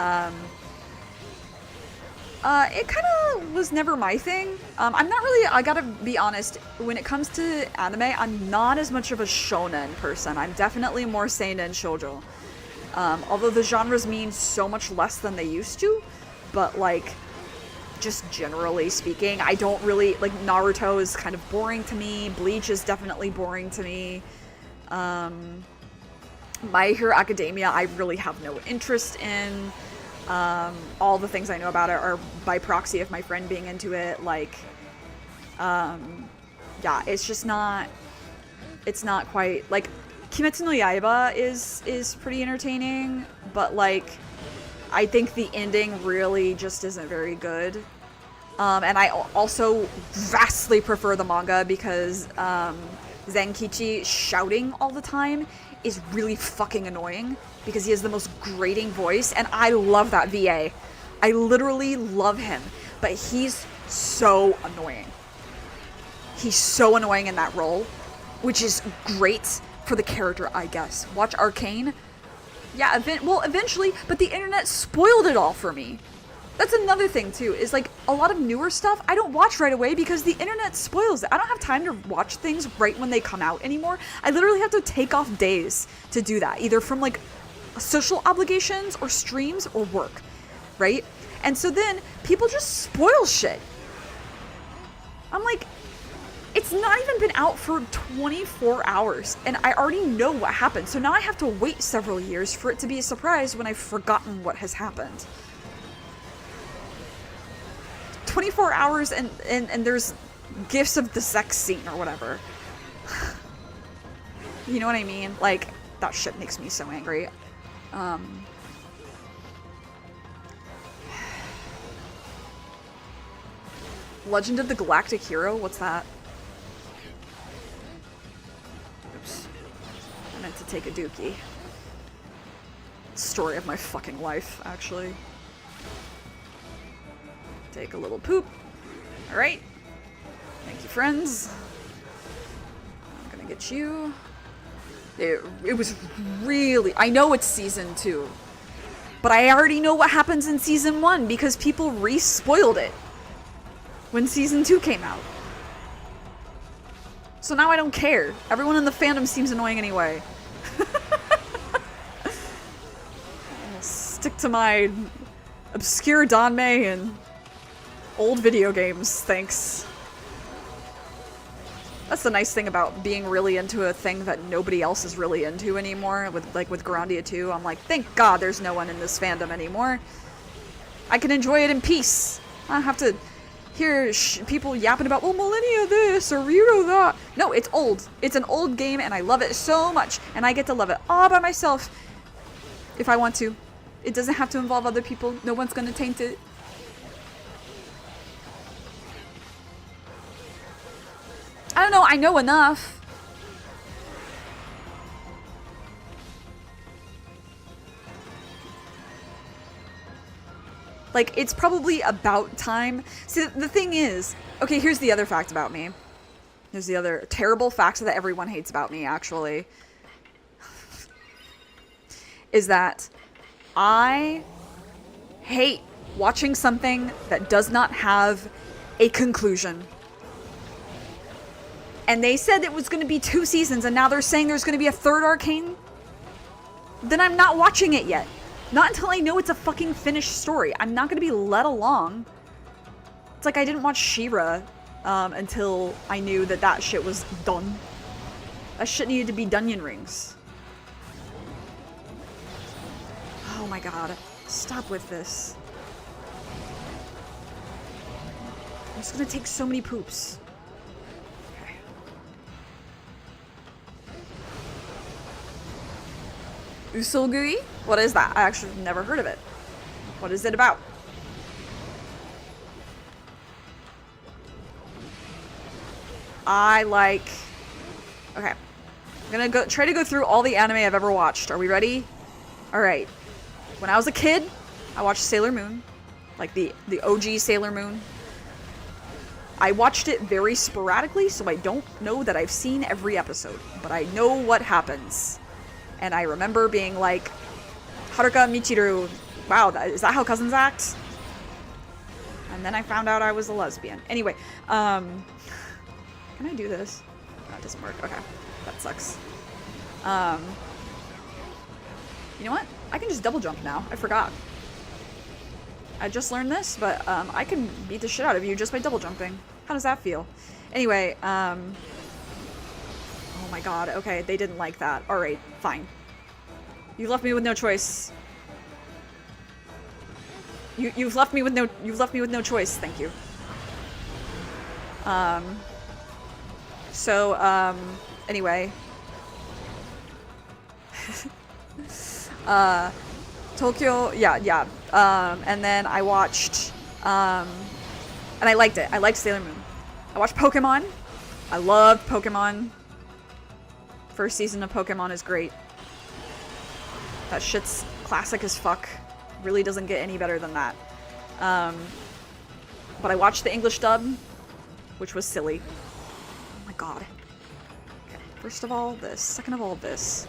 it kind of was never my thing. I'm not really, I gotta be honest, when it comes to anime, I'm not as much of a shonen person. I'm definitely more seinen shoujo. Although the genres mean so much less than they used to, but like, just generally speaking, I don't really, like, Naruto is kind of boring to me. Bleach is definitely boring to me. My Hero Academia, I really have no interest in. All the things I know about it are by proxy of my friend being into it. Like, yeah, it's just not, it's not quite, like, Kimetsu no Yaiba is pretty entertaining, but, like, I think the ending really just isn't very good. And I also vastly prefer the manga because Zenkichi shouting all the time is really fucking annoying because he has the most grating voice, and I love that VA. I literally love him, but he's so annoying. He's so annoying in that role, which is great for the character, I guess. Watch Arcane. Yeah, eventually, but the internet spoiled it all for me. That's another thing, too, is like a lot of newer stuff I don't watch right away because the internet spoils it. I don't have time to watch things right when they come out anymore. I literally have to take off days to do that, either from like social obligations or streams or work, right? And so then people just spoil shit. I'm like, it's not even been out for 24 hours and I already know what happened. So now I have to wait several years for it to be a surprise when I've forgotten what has happened. 24 hours and there's gifs of the sex scene or whatever. You know what I mean? Like, that shit makes me so angry. Legend of the Galactic Hero? What's that? Oops. I meant to take a dookie. Story of my fucking life, actually. Take a little poop. Alright. Thank you, friends. I'm gonna get you. It was really... I know it's season 2. But I already know what happens in season 1 because people re-spoiled it when season 2 came out. So now I don't care. Everyone in the fandom seems annoying anyway. I'll stick to my obscure Danmei and old video games, thanks. That's the nice thing about being really into a thing that nobody else is really into anymore. With Grandia 2, I'm like, thank God there's no one in this fandom anymore. I can enjoy it in peace. I don't have to hear people yapping about, well, Millennia this or Riro that. No, it's old. It's an old game and I love it so much. And I get to love it all by myself if I want to. It doesn't have to involve other people. No one's gonna taint it. I don't know, I know enough. Like, it's probably about time. See, the thing is, okay, here's the other fact about me. Here's the other terrible fact that everyone hates about me, actually. Is that I hate watching something that does not have a conclusion. And they said it was going to be 2 seasons, and now they're saying there's going to be a 3rd Arcane? Then I'm not watching it yet. Not until I know it's a fucking finished story. I'm not going to be led along. It's like I didn't watch She-Ra until I knew that that shit was done. That shit needed to be Dunyan Rings. Oh my god. Stop with this. I'm just going to take so many poops. Usolgui? What is that? I actually have never heard of it. What is it about? I like... Okay. I'm gonna try to go through all the anime I've ever watched. Are we ready? Alright. When I was a kid, I watched Sailor Moon. Like the OG Sailor Moon. I watched it very sporadically, so I don't know that I've seen every episode. But I know what happens. And I remember being like, Haruka Michiru, wow, is that how cousins act? And then I found out I was a lesbian. Anyway, can I do this? No, it doesn't work. Okay, that sucks. You know what? I can just double jump now. I forgot. I just learned this, but I can beat the shit out of you just by double jumping. How does that feel? Anyway, oh my god, okay, they didn't like that. Alright, fine. You left me with no choice. You've left me with no choice, thank you. Anyway. Tokyo, yeah. And then I watched, And I liked it. I liked Sailor Moon. I watched Pokemon. I loved Pokemon. First season of Pokemon is great. That shit's classic as fuck. Really doesn't get any better than that. But I watched the English dub, which was silly. Oh my god. Okay, first of all, this. Second of all, this.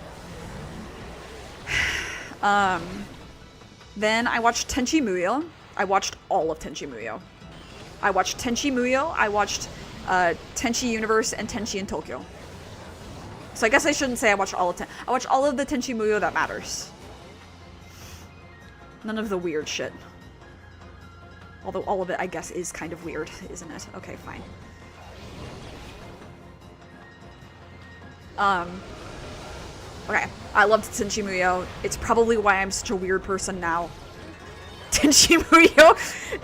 Then I watched Tenchi Muyo. I watched all of Tenchi Muyo. I watched Tenchi Muyo. I watched Tenchi Universe and Tenchi in Tokyo. So I guess I shouldn't say I watched all of I watched all of the Tenchi Muyo that matters. None of the weird shit. Although all of it, I guess, is kind of weird, isn't it? Okay, fine. Okay, I loved Tenchi Muyo. It's probably why I'm such a weird person now. Tenchi Muyo.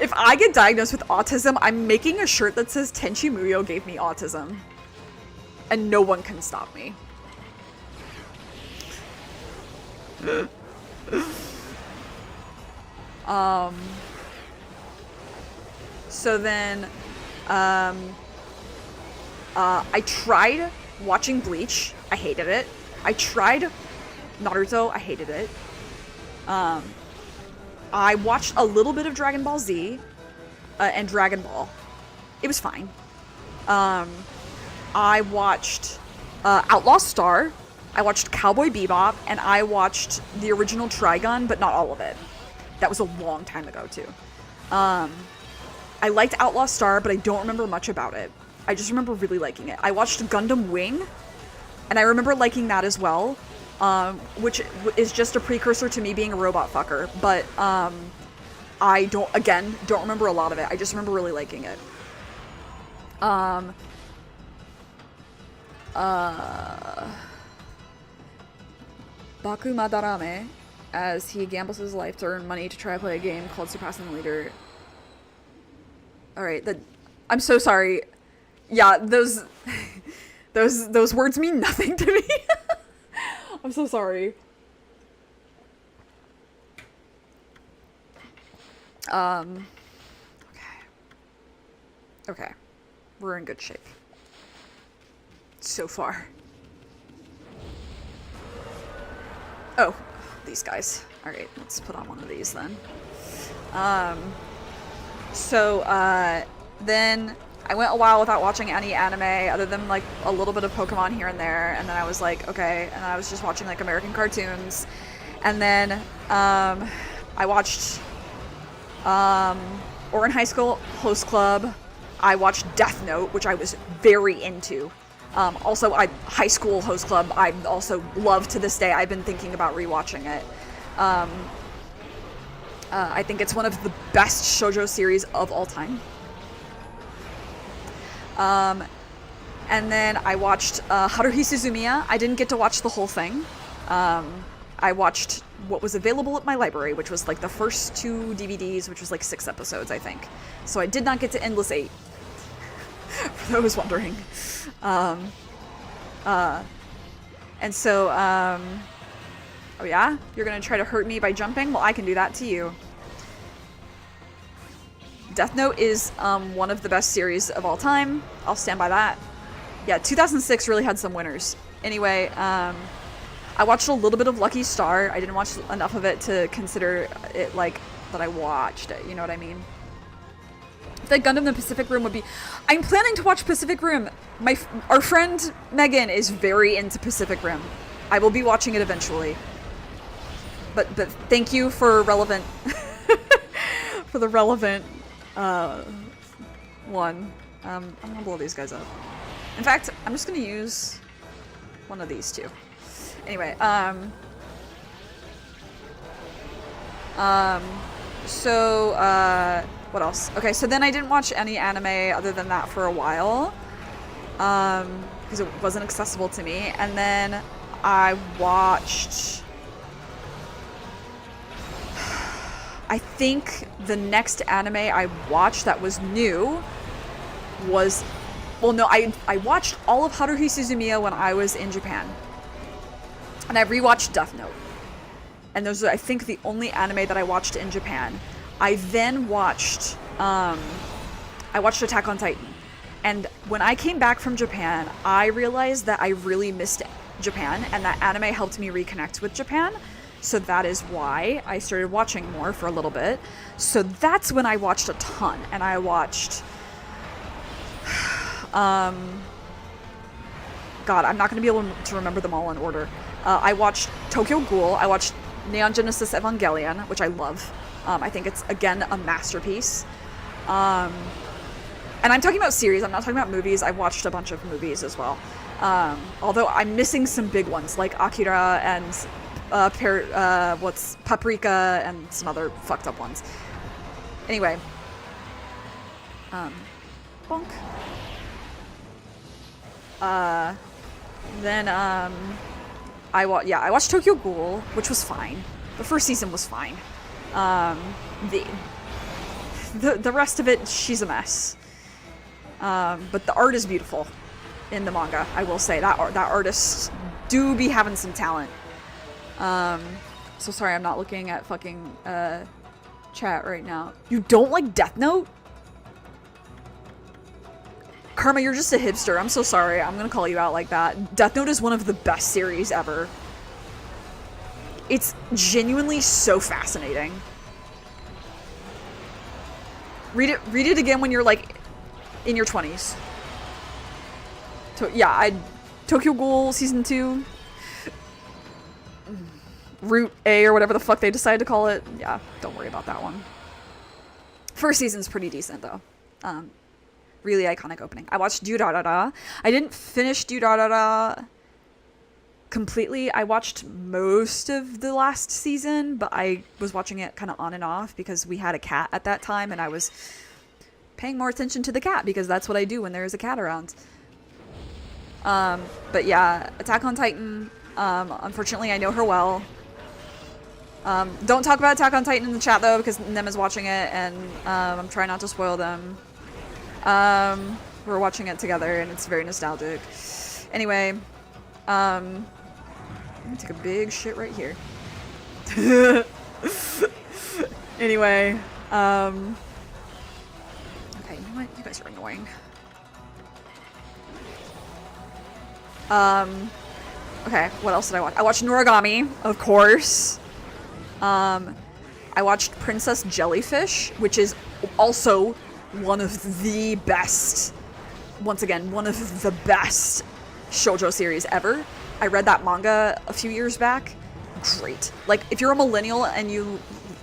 If I get diagnosed with autism, I'm making a shirt that says Tenchi Muyo gave me autism. And no one can stop me. So then, I tried watching Bleach. I hated it. I tried Naruto. I hated it. I watched a little bit of Dragon Ball Z and Dragon Ball. It was fine. I watched Outlaw Star. I watched Cowboy Bebop, and I watched the original Trigun, but not all of it. That was a long time ago, too. I liked Outlaw Star, but I don't remember much about it. I just remember really liking it. I watched Gundam Wing, and I remember liking that as well, which is just a precursor to me being a robot fucker. But I don't remember a lot of it. I just remember really liking it. Baku Madarame, as he gambles his life to earn money to try to play a game called Surpassing the Leader. Alright, I'm so sorry. Yeah, those words mean nothing to me. I'm so sorry. Okay. We're in good shape. So far. Oh, these guys. Alright, let's put on one of these then. Then I went a while without watching any anime other than like a little bit of Pokemon here and there, and then I was like, okay, and I was just watching like American cartoons. And then I watched Orin High School Host Club. I watched Death Note, which I was very into. Also, High School Host Club, I also love to this day. I've been thinking about rewatching it. I think it's one of the best shoujo series of all time. And then I watched Haruhi Suzumiya. I didn't get to watch the whole thing. I watched what was available at my library, which was like the first 2 DVDs, which was like 6 episodes, I think. So I did not get to Endless 8. For those wondering. And so, oh yeah? You're gonna try to hurt me by jumping? Well, I can do that to you. Death Note is one of the best series of all time. I'll stand by that. Yeah, 2006 really had some winners. Anyway, I watched a little bit of Lucky Star. I didn't watch enough of it to consider it like that I watched it, you know what I mean? The Gundam the Pacific Rim would be... I'm planning to watch Pacific Rim. Our friend Megan is very into Pacific Rim. I will be watching it eventually. But thank you for relevant... for the relevant one. I'm gonna blow these guys up. In fact, I'm just gonna use one of these two. Anyway, what else? Okay, so then I didn't watch any anime other than that for a while, because it wasn't accessible to me. And then I watched, I think the next anime I watched that was new was, well, no, I watched all of Haruhi Suzumiya when I was in Japan. And I rewatched Death Note. And those are, I think, the only anime that I watched in Japan. I then watched I watched Attack on Titan. And when I came back from Japan, I realized that I really missed Japan, and that anime helped me reconnect with Japan. So that is why I started watching more for a little bit. So that's when I watched a ton. And I watched... God, I'm not going to be able to remember them all in order. I watched Tokyo Ghoul. I watched Neon Genesis Evangelion, which I love. I think it's, again, a masterpiece. And I'm talking about series. I'm not talking about movies. I've watched a bunch of movies as well. Although I'm missing some big ones, like Akira and... Paprika and some other fucked up ones. Anyway. Bonk. Then, I watched Tokyo Ghoul, which was fine. The first season was fine. The rest of it, she's a mess. But the art is beautiful in the manga, I will say. That artist do be having some talent. So sorry, I'm not looking at fucking, chat right now. You don't like Death Note? Karma, you're just a hipster. I'm so sorry. I'm gonna call you out like that. Death Note is one of the best series ever. It's genuinely so fascinating. Read it again when you're, like, in your 20s. Tokyo Ghoul Season 2. Route A or whatever the fuck they decided to call it. Yeah, don't worry about that one. First season's pretty decent though. Really iconic opening. I watched Durarara. I didn't finish Durarara completely. I watched most of the last season, but I was watching it kind of on and off because we had a cat at that time and I was paying more attention to the cat because that's what I do when there's a cat around. But yeah, Attack on Titan. Unfortunately, I know her well. Don't talk about Attack on Titan in the chat though, because Nem is watching it, and I'm trying not to spoil them. We're watching it together, and it's very nostalgic. Anyway, I'm gonna take a big shit right here. Anyway, okay, you know what? You guys are annoying. Okay, what else did I watch? I watched Noragami, of course. I watched Princess Jellyfish, which is also one of the best, once again, one of the best shoujo series ever. I read that manga a few years back. Great. Like, if you're a millennial and you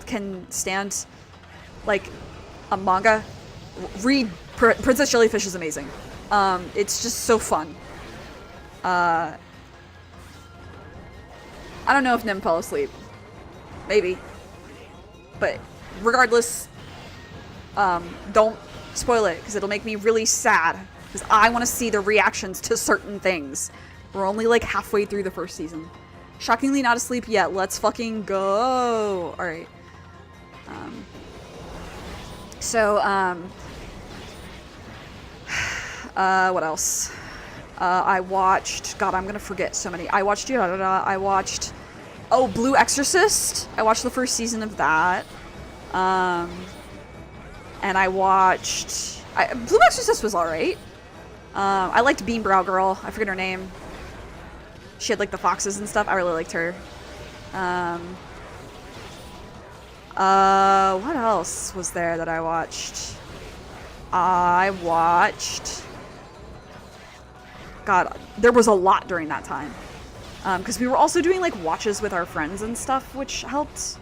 can stand, like, a manga, read Princess Jellyfish is amazing. It's just so fun. I don't know if Nim fell asleep. Maybe. But regardless, don't spoil it, because it'll make me really sad. Because I want to see the reactions to certain things. We're only like halfway through the first season. Shockingly not asleep yet. Let's fucking go. Alright. What else? I watched... God, I'm gonna forget so many. I watched... I watched... Oh, Blue Exorcist. I watched the first season of that. And I watched... Blue Exorcist was alright. I liked Bean Brow Girl. I forget her name. She had, like, the foxes and stuff. I really liked her. What else was there that I watched? I watched... God, there was a lot during that time. Because we were also doing, like, watches with our friends and stuff, which helped.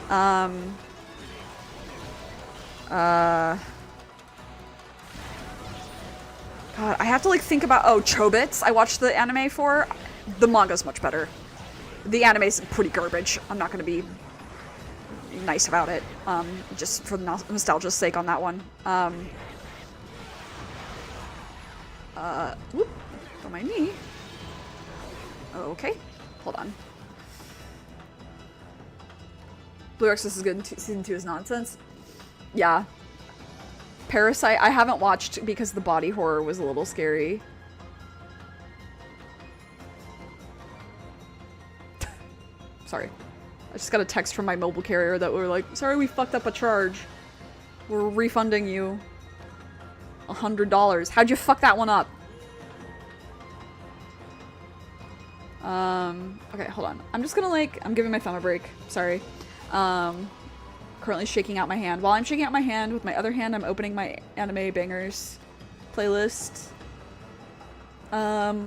God, I have to, like, think about... Oh, Chobits, I watched the anime for. The manga's much better. The anime's pretty garbage. I'm not gonna be nice about it. Just for nostalgia's sake on that one. Whoop, don't mind me. Okay, hold on. Blue Exorcist is good. Season 2 is nonsense. Yeah. Parasite, I haven't watched because the body horror was a little scary. Sorry. I just got a text from my mobile carrier that were like, sorry, we fucked up a charge. We're refunding you. $100. How'd you fuck that one up? Okay, hold on. I'm just gonna I'm giving my thumb a break. Sorry. Currently shaking out my hand. While I'm shaking out my hand, with my other hand, I'm opening my anime bangers playlist.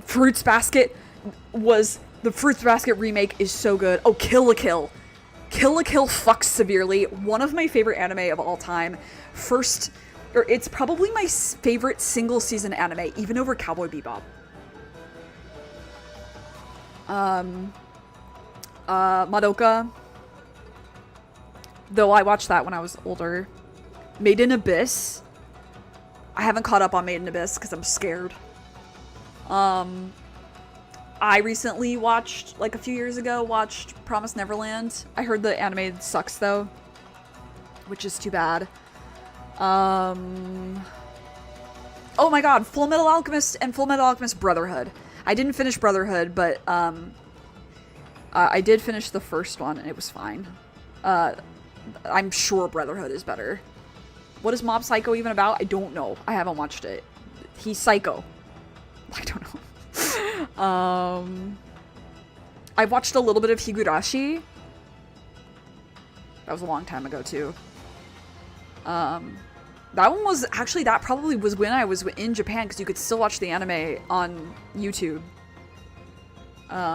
Fruits Basket the Fruits Basket remake is so good. Oh, Kill la Kill. Kill la Kill fucks severely. One of my favorite anime of all time. It's probably my favorite single season anime, even over Cowboy Bebop. Madoka. Though I watched that when I was older. Made in Abyss. I haven't caught up on Made in Abyss because I'm scared. I recently watched, a few years ago, watched Promised Neverland. I heard the anime sucks though, which is too bad. Oh my god, Full Metal Alchemist and Full Metal Alchemist Brotherhood. I didn't finish Brotherhood, but I did finish the first one and it was fine. I'm sure Brotherhood is better. What is Mob Psycho even about? I don't know. I haven't watched it. He's psycho. I don't know. I watched a little bit of Higurashi. That was a long time ago too. That one was actually, that probably was when I was in Japan, because you could still watch the anime on YouTube.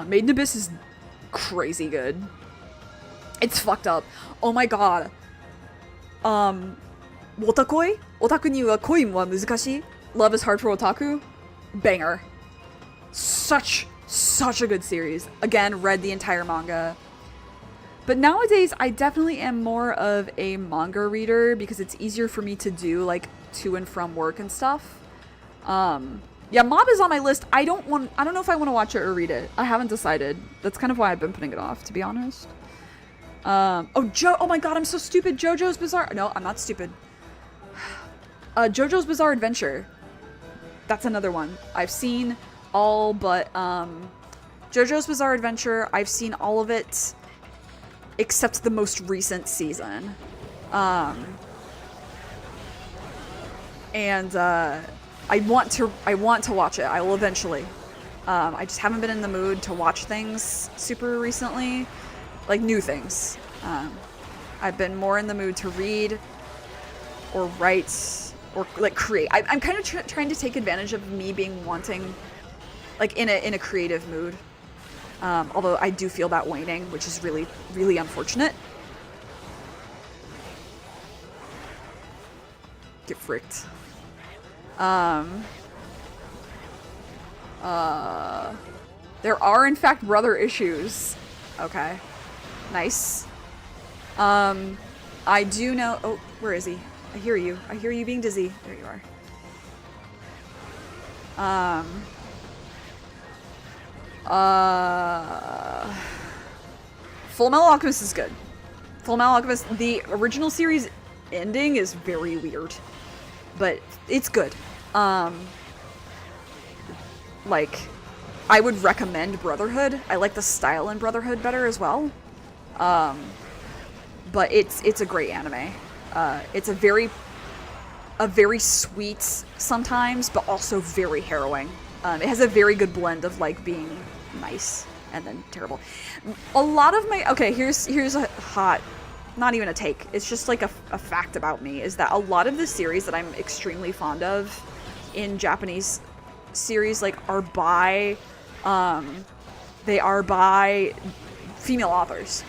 Made in Abyss is crazy good. It's fucked up. Oh my god. Wotakoi? Otaku ni wa koi wa muzukashii? Love is hard for otaku? Banger. Such a good series. Again, read the entire manga. But nowadays, I definitely am more of a manga reader because it's easier for me to do, to and from work and stuff. Yeah, Mob is on my list. I don't know if I want to watch it or read it. I haven't decided. That's kind of why I've been putting it off, to be honest. Oh my god, I'm so stupid. JoJo's Bizarre... No, I'm not stupid. JoJo's Bizarre Adventure. That's another one. I've seen all but, JoJo's Bizarre Adventure. I've seen all of it except the most recent season. I want to watch it. I will eventually. I just haven't been in the mood to watch things super recently. New things. I've been more in the mood to read or write or create. I'm kind of trying to take advantage of me being wanting in a creative mood. Although I do feel that waning, which is really, really unfortunate. Get fricked. There are in fact brother issues. Okay. Nice. I do know... Oh, where is he? I hear you. I hear you being dizzy. There you are. Full Metal Alchemist is good. Full Metal Alchemist, the original series ending is very weird. But it's good. I would recommend Brotherhood. I like the style in Brotherhood better as well. But it's a great anime. It's a very sweet sometimes, but also very harrowing. It has a very good blend of being nice and then terrible. A lot of my here's a hot, not even a take. It's just a fact about me is that a lot of the series that I'm extremely fond of in Japanese series are by they are by female authors,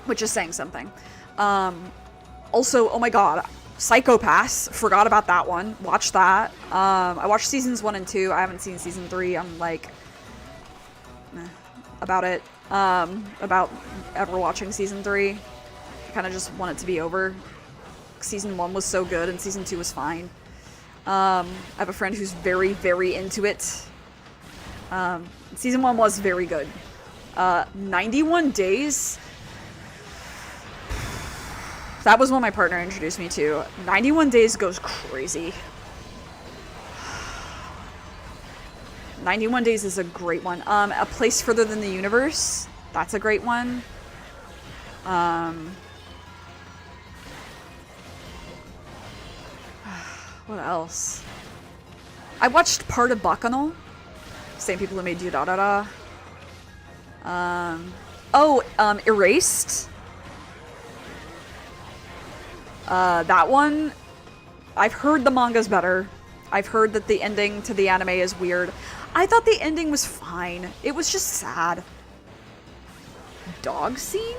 which is saying something. Also, oh my god, Psycho-Pass, forgot about that one. Watched that. I watched seasons 1 and 2. I haven't seen season 3. I'm about it. About ever watching season 3. I kind of just want it to be over. Season 1 was so good and season 2 was fine. I have a friend who's very, very into it. Season 1 was very good. 91 Days. That was what my partner introduced me to. 91 Days goes crazy. 91 Days is a great one. A Place Further Than the Universe. That's a great one. What else? I watched part of Bakano. Same people who made Yurarara. Erased. That one, I've heard the manga's better. I've heard that the ending to the anime is weird. I thought the ending was fine. It was just sad. Dog scene?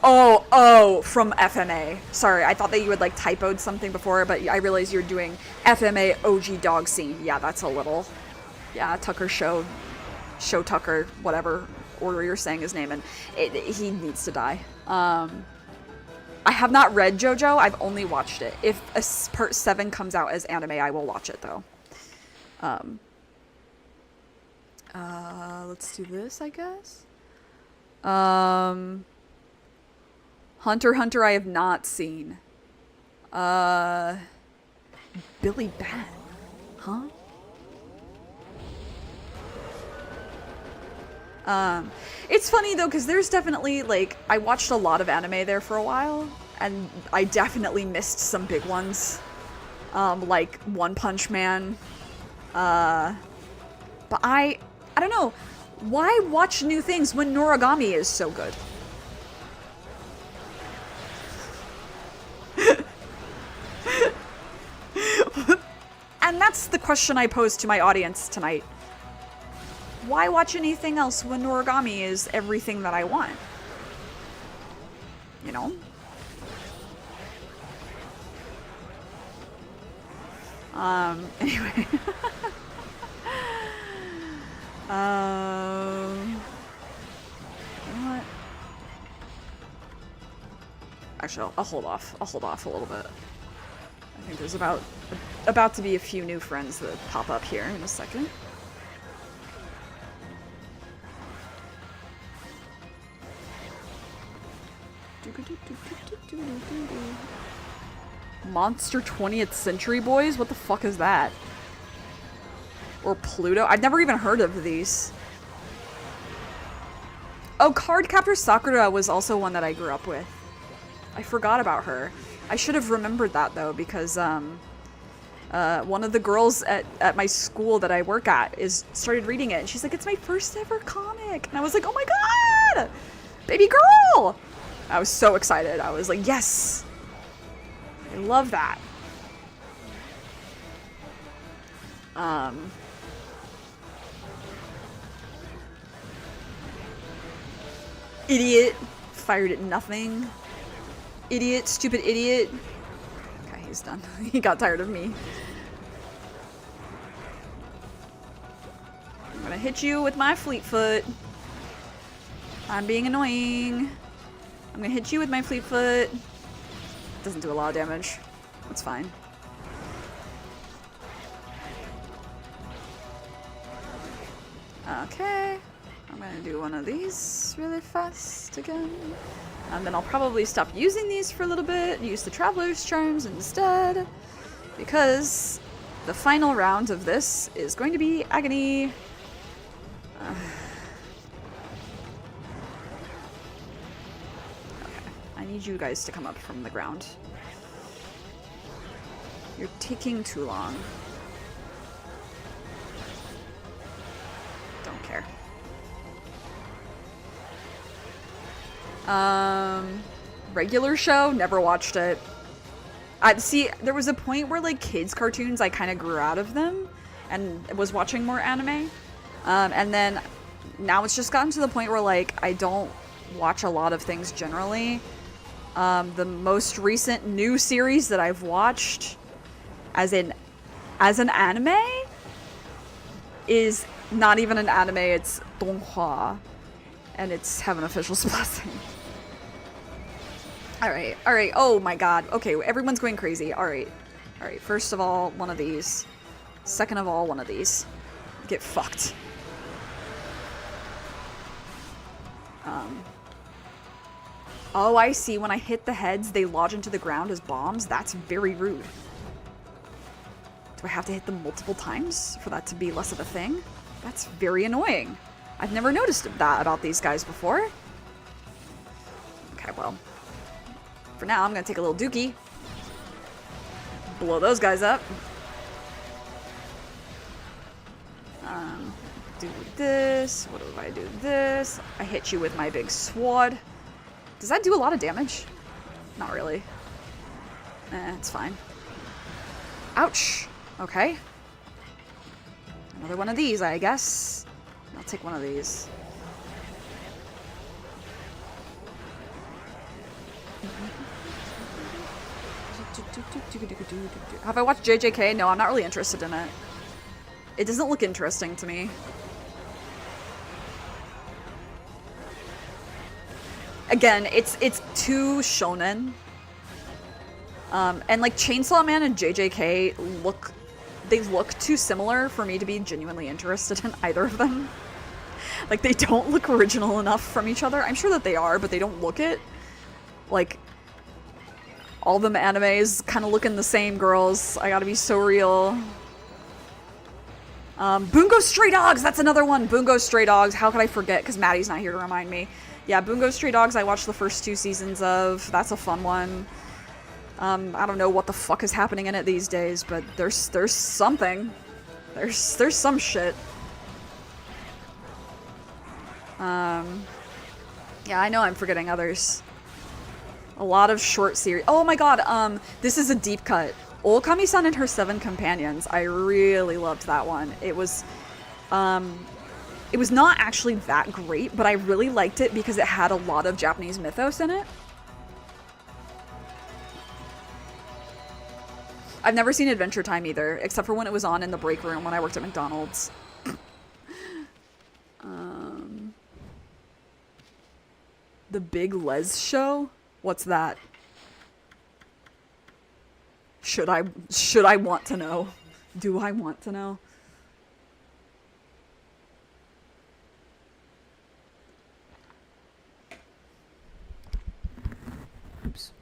Oh, from FMA. Sorry, I thought that you had like typoed something before, but I realized you're doing FMA OG dog scene. Yeah, that's a little. Yeah, Tucker Show Tucker, whatever order you're saying his name in. He needs to die. I have not read JoJo. I've only watched it. If part 7 comes out as anime, I will watch it though. Let's do this, I guess. Hunter x Hunter I have not seen. Billy Bat. Huh? It's funny though, because there's definitely, like, I watched a lot of anime there for a while, and I definitely missed some big ones. Like One Punch Man. But I don't know. Why watch new things when Noragami is so good? And that's the question I pose to my audience tonight. Why watch anything else when Noragami is everything that I want? You know? Anyway. You know what? Actually, I'll hold off. I'll hold off a little bit. I think there's about to be a few new friends that pop up here in a second. Monster 20th Century Boys? What the fuck is that? Or Pluto? I've never even heard of these. Oh, Cardcaptor Sakura was also one that I grew up with. I forgot about her. I should have remembered that though, because one of the girls at my school that I work at started reading it, and she's like, "It's my first ever comic," and I was like, "Oh my god, baby girl!" I was so excited. I was like, "Yes, I love that." Idiot. Fired at nothing. Idiot. Stupid idiot. Okay, he's done. He got tired of me. I'm gonna hit you with my fleet foot. I'm being annoying. I'm gonna hit you with my fleet foot. Doesn't do a lot of damage. That's fine. Okay. I'm gonna do one of these really fast again. And then I'll probably stop using these for a little bit and use the Traveler's Charms instead. Because the final round of this is going to be Agony. Okay. I need you guys to come up from the ground. You're taking too long. Don't care. Regular show, never watched it. See, there was a point where like kids cartoons, I kind of grew out of them and was watching more anime. And then now it's just gotten to the point where like I don't watch a lot of things generally. The most recent new series that I've watched as an anime is not even an anime, it's donghua. And it's Heaven Official's Blessing. Alright, alright. Oh my god. Okay, everyone's going crazy. Alright. Alright, first of all, one of these. Second of all, one of these. Get fucked. Oh, I see. When I hit the heads, they lodge into the ground as bombs. That's very rude. Do I have to hit them multiple times for that to be less of a thing? That's very annoying. I've never noticed that about these guys before. Okay, well. For now, I'm gonna take a little dookie. Blow those guys up. Do this. What if I do this? I hit you with my big sword. Does that do a lot of damage? Not really. It's fine. Ouch. Okay. Another one of these, I guess. I'll take one of these. Have I watched JJK? No, I'm not really interested in it. It doesn't look interesting to me. Again, it's too shonen. And like Chainsaw Man and JJK look too similar for me to be genuinely interested in either of them. Like they don't look original enough from each other. I'm sure that they are, but they don't look it. Like all them animes kind of looking the same, girls. I gotta be so real. Bungo Stray Dogs, that's another one. Bungo Stray Dogs, how could I forget? Because Maddie's not here to remind me. Yeah, Bungo Stray Dogs, I watched the first 2 seasons of. That's a fun one. I don't know what the fuck is happening in it these days, but there's something. There's some shit. Yeah, I know I'm forgetting others. A lot of short series. Oh my god, this is a deep cut. Okami-san and her 7 companions. I really loved that one. It was not actually that great, but I really liked it because it had a lot of Japanese mythos in it. I've never seen Adventure Time either, except for when it was on in the break room when I worked at McDonald's. The Big Les Show? What's that? Should I want to know? Do I want to know? Oops.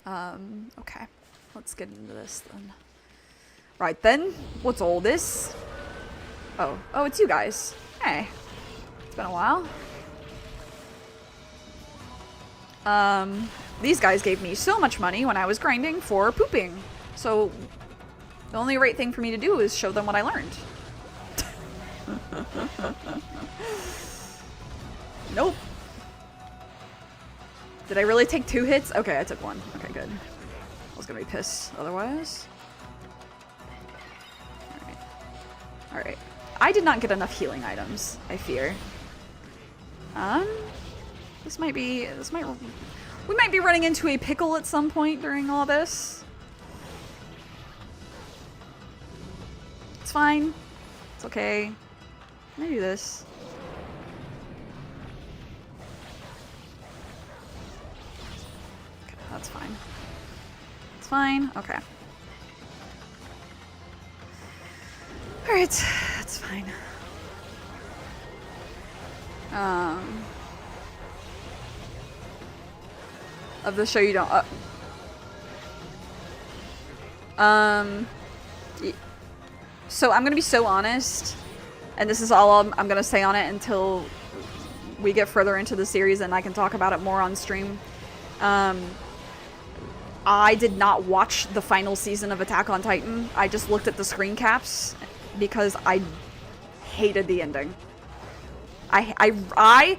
Okay. Let's get into this then. Right then. What's all this? Oh, it's you guys. Hey. It's been a while. These guys gave me so much money when I was grinding for pooping. So, the only right thing for me to do is show them what I learned. Nope. Did I really take 2 hits? Okay, I took 1. Okay, good. I was gonna be pissed otherwise. Alright. I did not get enough healing items, I fear. We might be running into a pickle at some point during all this. It's fine. It's okay. Can I do this? Okay, that's fine. It's fine. Okay. Alright, that's fine. Of the show you don't... So I'm gonna be so honest, and this is all I'm gonna say on it until we get further into the series and I can talk about it more on stream. I did not watch the final season of Attack on Titan. I just looked at the screen caps because I hated the ending. I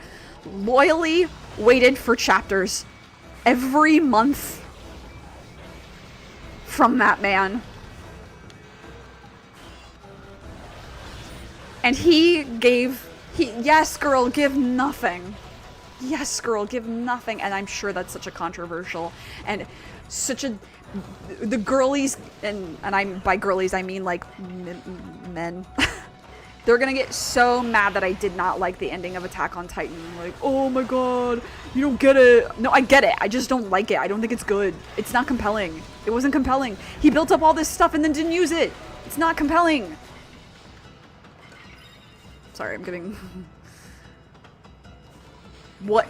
loyally waited for chapters every month from that man. And yes, girl, give nothing. Yes, girl, give nothing. And I'm sure that's such a controversial and such a, the girlies, and by girlies I mean like men. They're gonna get so mad that I did not like the ending of Attack on Titan. Like, oh my god, you don't get it. No, I get it. I just don't like it. I don't think it's good. It's not compelling. It wasn't compelling. He built up all this stuff and then didn't use it. It's not compelling. Sorry, I'm getting... What?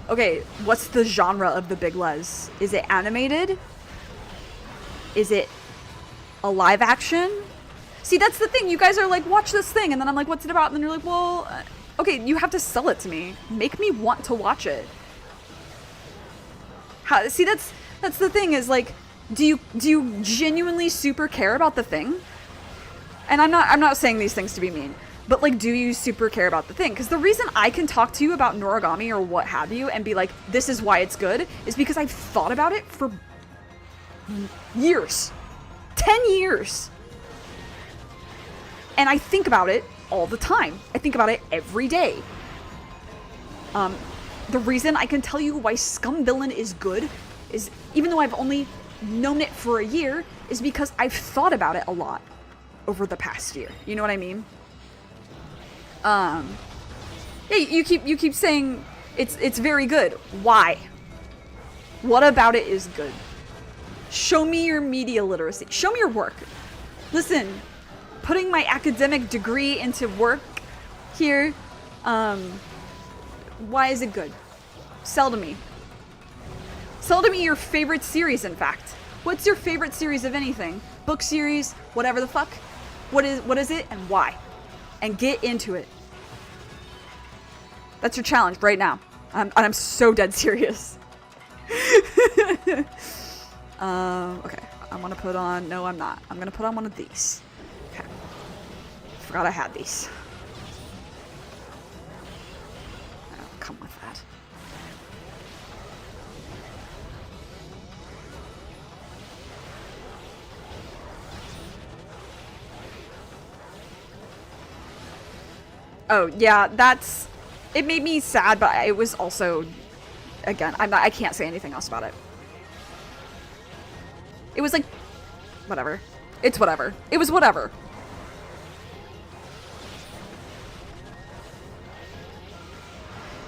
Okay, what's the genre of the Big Les? Is it animated? Is it a live action? See, that's the thing. You guys are like, watch this thing. And then I'm like, what's it about? And then you're like, well, okay, you have to sell it to me. Make me want to watch it. See, that's the thing is like, do you genuinely super care about the thing? And I'm not saying these things to be mean, but like, do you super care about the thing? Because the reason I can talk to you about Noragami or what have you and be like, this is why it's good, is because I've thought about it for years. 10 years. And I think about it all the time. I think about it every day. The reason I can tell you why Scum Villain is good is, even though I've only known it for a year, is because I've thought about it a lot over the past year. You know what I mean? Yeah, you keep saying it's very good. Why? What about it is good? Show me your media literacy. Show me your work. Listen, putting my academic degree into work here, why is it good? Sell to me. Sell to me your favorite series, in fact. What's your favorite series of anything? Book series, whatever the fuck. What is it and why? And get into it. That's your challenge right now. I'm so dead serious. Okay, I'm gonna put on, no I'm not. I'm gonna put on one of these. Okay. Forgot I had these. Oh, come with that. Oh, yeah, it made me sad, but it was also, again, I can't say anything else about it. It was like, whatever. It's whatever. It was whatever.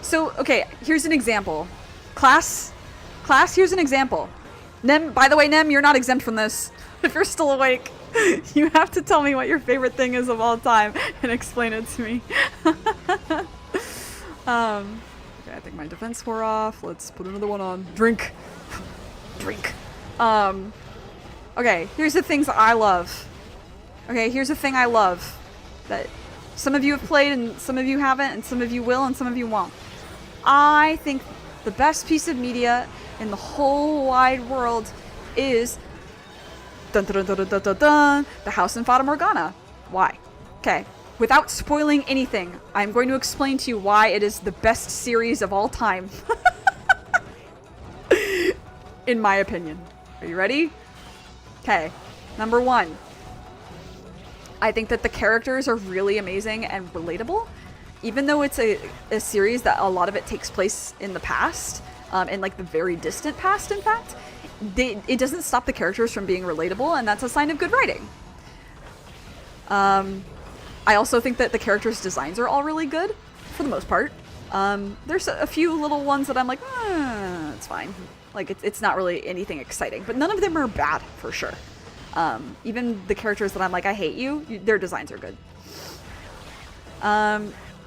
So, okay, here's an example. Class, here's an example. Nem, by the way, Nem, you're not exempt from this. If you're still awake, you have to tell me what your favorite thing is of all time and explain it to me. Okay, I think my defense wore off. Let's put another one on. Drink. Drink. Okay, here's the things that I love. Okay, here's the thing I love. That some of you have played and some of you haven't, and some of you will and some of you won't. I think the best piece of media in the whole wide world is dun, dun, dun, dun, dun, dun, dun, The House in Fata Morgana. Why? Okay. Without spoiling anything, I'm going to explain to you why it is the best series of all time. In my opinion. Are you ready? Okay. Number one. I think that the characters are really amazing and relatable. Even though it's a series that a lot of it takes place in the past, in like the very distant past, in fact, it doesn't stop the characters from being relatable, and that's a sign of good writing. I also think that the characters' designs are all really good, for the most part. There's a few little ones that I'm like, it's fine. Like, it's not really anything exciting, but none of them are bad, for sure. Even the characters that I'm like, I hate you, their designs are good.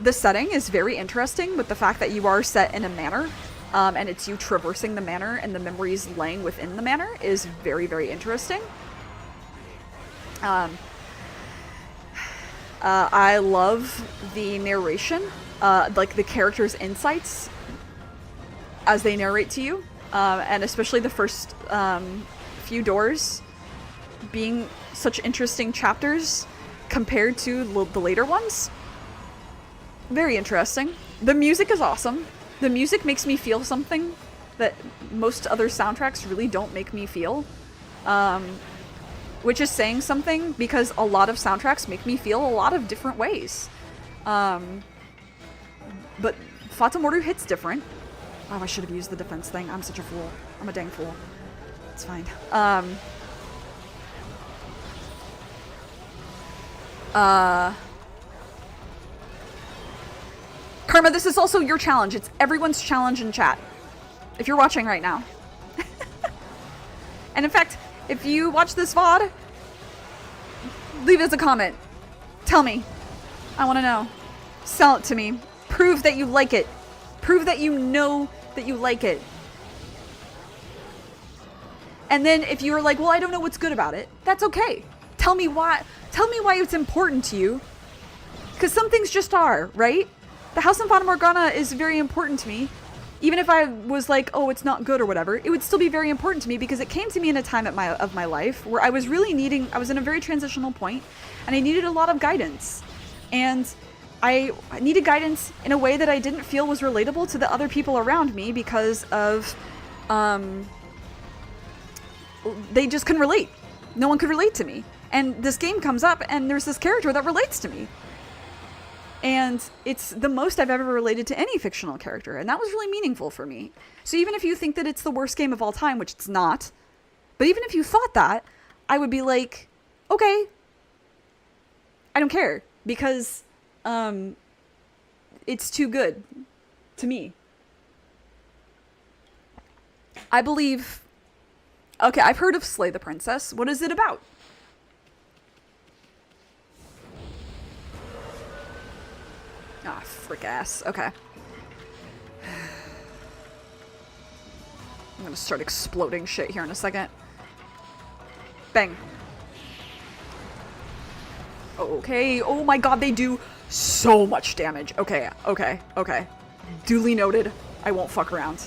The setting is very interesting with the fact that you are set in a manor, and it's you traversing the manor and the memories laying within the manor is very, very interesting. I love the narration, like the characters' insights as they narrate to you, and especially the first few doors being such interesting chapters compared to the later ones. Very interesting. The music is awesome. The music makes me feel something that most other soundtracks really don't make me feel. Which is saying something, because a lot of soundtracks make me feel a lot of different ways. But Fata Mortu hits different. Oh, I should have used the defense thing. I'm such a fool. I'm a dang fool. It's fine. Karma, this is also your challenge. It's everyone's challenge in chat. If you're watching right now. And in fact, if you watch this VOD, leave it as a comment. Tell me. I want to know. Sell it to me. Prove that you like it. Prove that you know that you like it. And then if you're like, well, I don't know what's good about it, that's okay. Tell me why. Tell me why it's important to you. Because some things just are, right? The House in Fata Morgana is very important to me. even if I was like, oh, it's not good or whatever, it would still be very important to me because it came to me in a time of my life where I was really I was in a very transitional point and I needed a lot of guidance. And I needed guidance in a way that I didn't feel was relatable to the other people around me because of, they just couldn't relate. No one could relate to me. And this game comes up and there's this character that relates to me. And it's the most I've ever related to any fictional character. And that was really meaningful for me. So even if you think that it's the worst game of all time, which it's not, but even if you thought that, I would be like, okay, I don't care. Because it's too good to me. I believe... Okay, I've heard of Slay the Princess. What is it about? Ah, frick ass. Okay. I'm gonna start exploding shit here in a second. Bang. Okay. Oh my god, they do so much damage. Okay, okay, okay. Duly noted. I won't fuck around.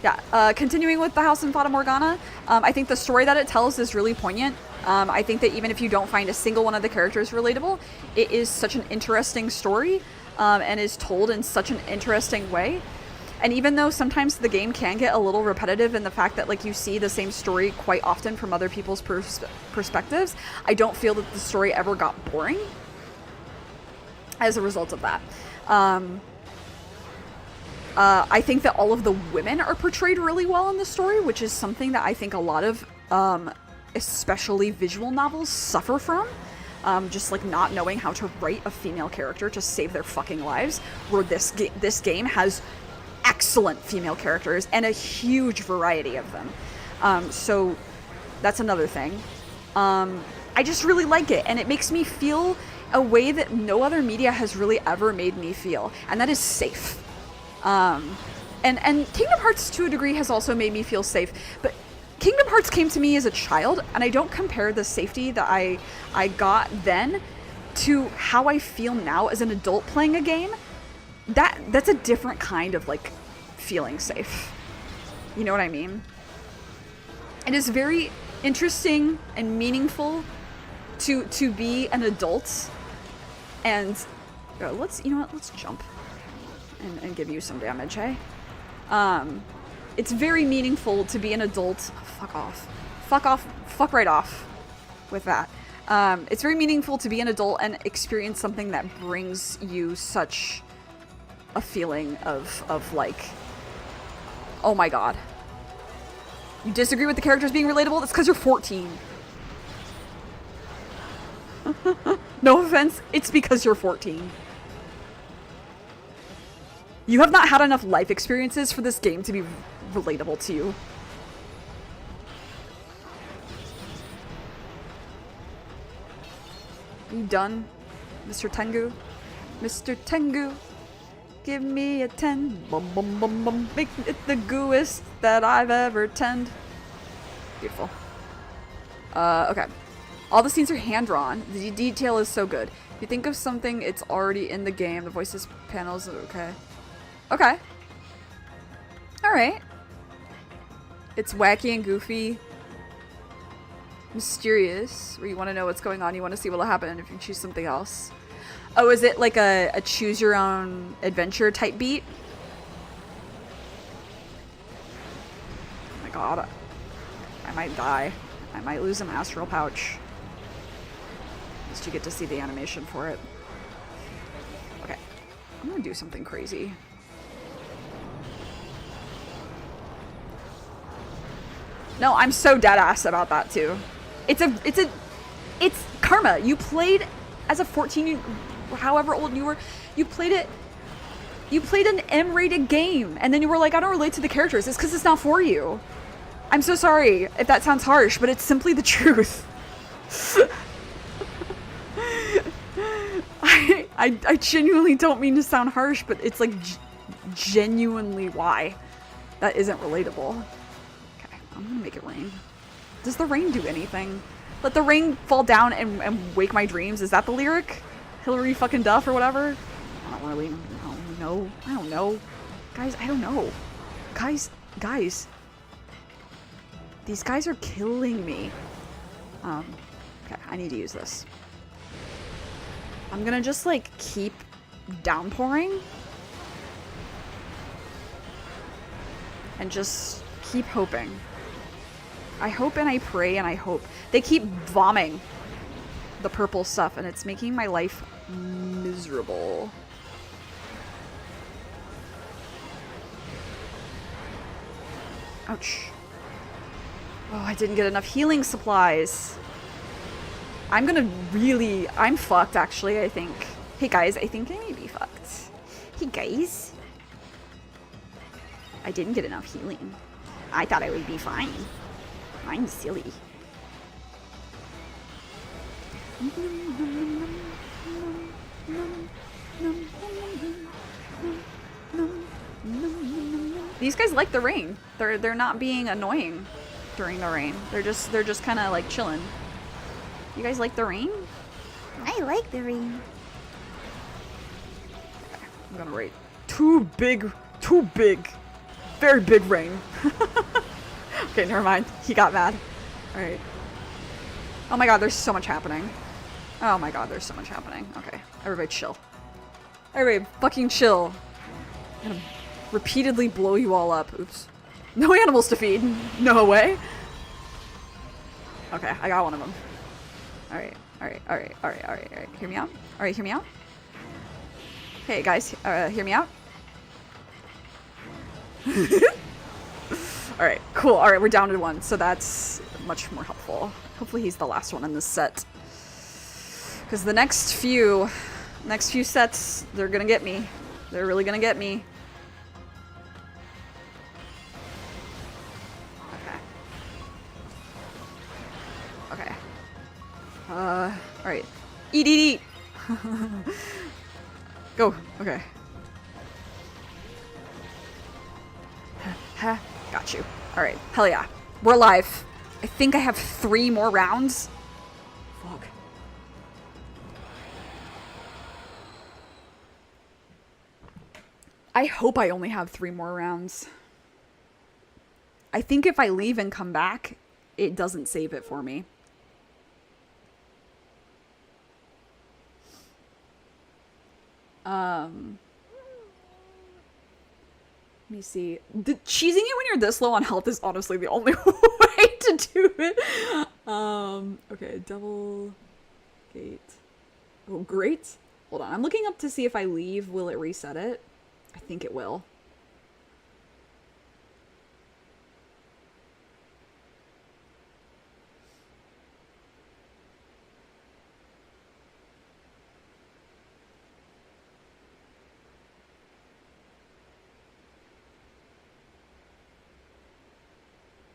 Yeah, continuing with the House in Fata Morgana, I think the story that it tells is really poignant. I think that even if you don't find a single one of the characters relatable, it is such an interesting story, and is told in such an interesting way. And even though sometimes the game can get a little repetitive in the fact that, like, you see the same story quite often from other people's perspectives, I don't feel that the story ever got boring as a result of that. I think that all of the women are portrayed really well in the story, which is something that I think a lot of, especially visual novels, suffer from. Just like not knowing how to write a female character to save their fucking lives, where this game has excellent female characters and a huge variety of them. So that's another thing. I just really like it, and it makes me feel a way that no other media has really ever made me feel, and that is safe. And Kingdom Hearts to a degree has also made me feel safe, but Kingdom Hearts came to me as a child, and I don't compare the safety that I got then to how I feel now as an adult playing a game. That's a different kind of, like, feeling safe. You know what I mean? It is very interesting and meaningful to be an adult, and let's jump and give you some damage, hey? It's very meaningful to be an adult. Fuck off. Fuck off. Fuck right off with that. It's very meaningful to be an adult and experience something that brings you such a feeling of like, oh my god. You disagree with the characters being relatable? That's because you're 14. No offense, it's because you're 14. You have not had enough life experiences for this game to be relatable to you. Are you done, Mr. Tengu? Mr. Tengu, give me a 10. Bum bum bum bum. Make it the gooest that I've ever tend. Beautiful. Okay. All the scenes are hand-drawn. The detail is so good. If you think of something, it's already in the game. The voices, panels, okay. Okay. Alright. It's wacky and goofy. Mysterious. Where you want to know what's going on. You want to see what'll happen if you choose something else. Oh, is it like a choose-your-own adventure type beat? Oh my god. I might die. I might lose an astral pouch. At least you get to see the animation for it. Okay. I'm gonna do something crazy. No, I'm so deadass about that too. It's karma. You played as a 14, however old you were, you played an M-rated game, and then you were like, I don't relate to the characters. It's because it's not for you. I'm so sorry if that sounds harsh, but it's simply the truth. I genuinely don't mean to sound harsh, but it's like genuinely why that isn't relatable. Okay, I'm gonna make it rain. Does the rain do anything? Let the rain fall down and wake my dreams. Is that the lyric? Hillary fucking Duff or whatever. I don't really know. I don't know. Guys, I don't know. Guys. These guys are killing me. Okay, I need to use this. I'm gonna just, like, keep downpouring. And just keep hoping. I hope and I pray and I hope. They keep vomiting the purple stuff and it's making my life miserable. Ouch. Oh, I didn't get enough healing supplies. I'm fucked actually, I think. Hey guys, I think I may be fucked. Hey guys. I didn't get enough healing. I thought I would be fine. I'm silly. These guys like the rain. They're not being annoying during the rain. They're just kind of like chilling. You guys like the rain? I like the rain. Okay, I'm gonna rate too big, very big rain. Okay, never mind. He got mad. All right. Oh my god, there's so much happening. Oh my god, there's so much happening. Okay, everybody chill. Everybody fucking chill. I'm gonna repeatedly blow you all up. Oops. No animals to feed. No way. Okay, I got one of them. Alright. Hear me out? Alright, hear me out? Hey guys, hear me out? Alright, cool. Alright, we're down to one, so that's much more helpful. Hopefully he's the last one in this set. Because the next few sets, they're gonna get me. They're really gonna get me. Okay. Alright. Eat! Go. Okay. Got you. Alright. Hell yeah. We're alive. I think I have 3 more rounds. Fuck. I hope I only have 3 more rounds. I think if I leave and come back, it doesn't save it for me. Let me see. Cheesing it when you're this low on health is honestly the only way to do it. Okay, double gate. Oh, great. Hold on. I'm looking up to see if I leave, will it reset it? I think it will.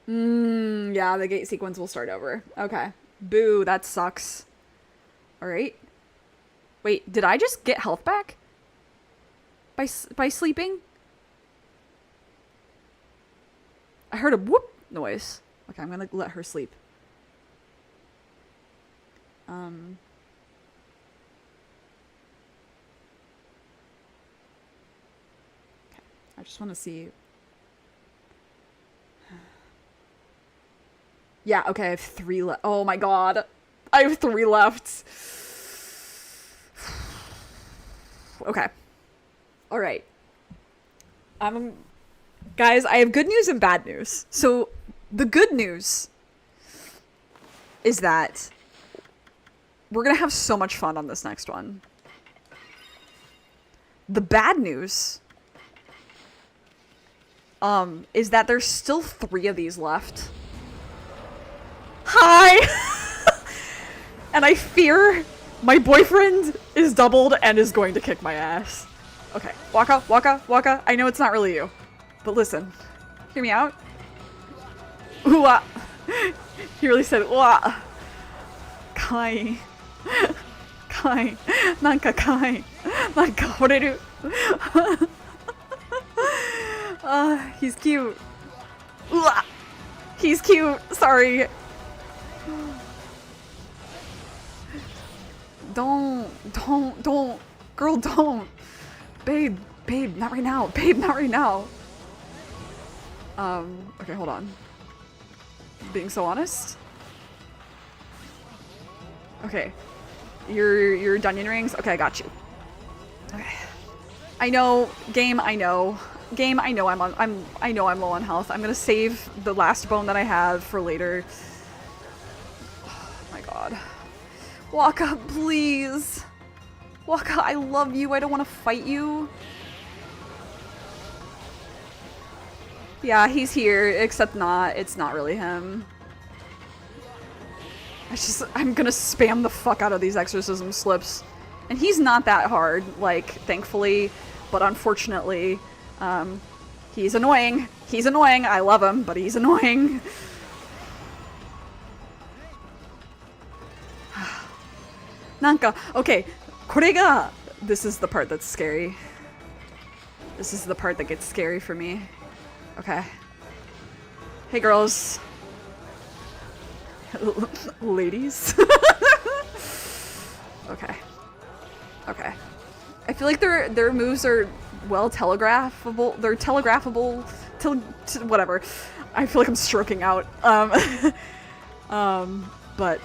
Yeah, the gate sequence will start over. Okay. Boo, that sucks. Alright. Wait, did I just get health back? By sleeping? I heard a whoop noise. Okay, I'm gonna let her sleep. Okay. I just want to see. Yeah, okay, I have 3 left. Oh my god. I have 3 left. Okay. Alright. Guys, I have good news and bad news. So, the good news is that we're gonna have so much fun on this next one. The bad news is that there's still 3 of these left. Hi! And I fear my boyfriend is doubled and is going to kick my ass. Okay, Waka. I know it's not really you, but listen. Hear me out. Ooh-ah. He really said, ooh-ah. Kai. Nanka kai. Nanka horeru. He's cute. Ooh-ah. He's cute. Sorry. Don't. Girl, don't. Babe, not right now. Babe, not right now. Okay, hold on. Being so honest. Okay. Your Dunyan rings? Okay, I got you. Okay. I know, game, I know. Game, I know I'm low on health. I'm gonna save the last bone that I have for later. Oh my god. Waka, please. Waka, I love you. I don't want to fight you. Yeah, he's here, except not. It's not really him. I'm gonna spam the fuck out of these exorcism slips. And he's not that hard, like, thankfully. But unfortunately, he's annoying. He's annoying. I love him, but he's annoying. Nanka, okay. This is the part that's scary. This is the part that gets scary for me. Okay. Hey, girls. Ladies. Okay. Okay. I feel like their moves are well telegraphable. They're telegraphable. Whatever. I feel like I'm stroking out. But.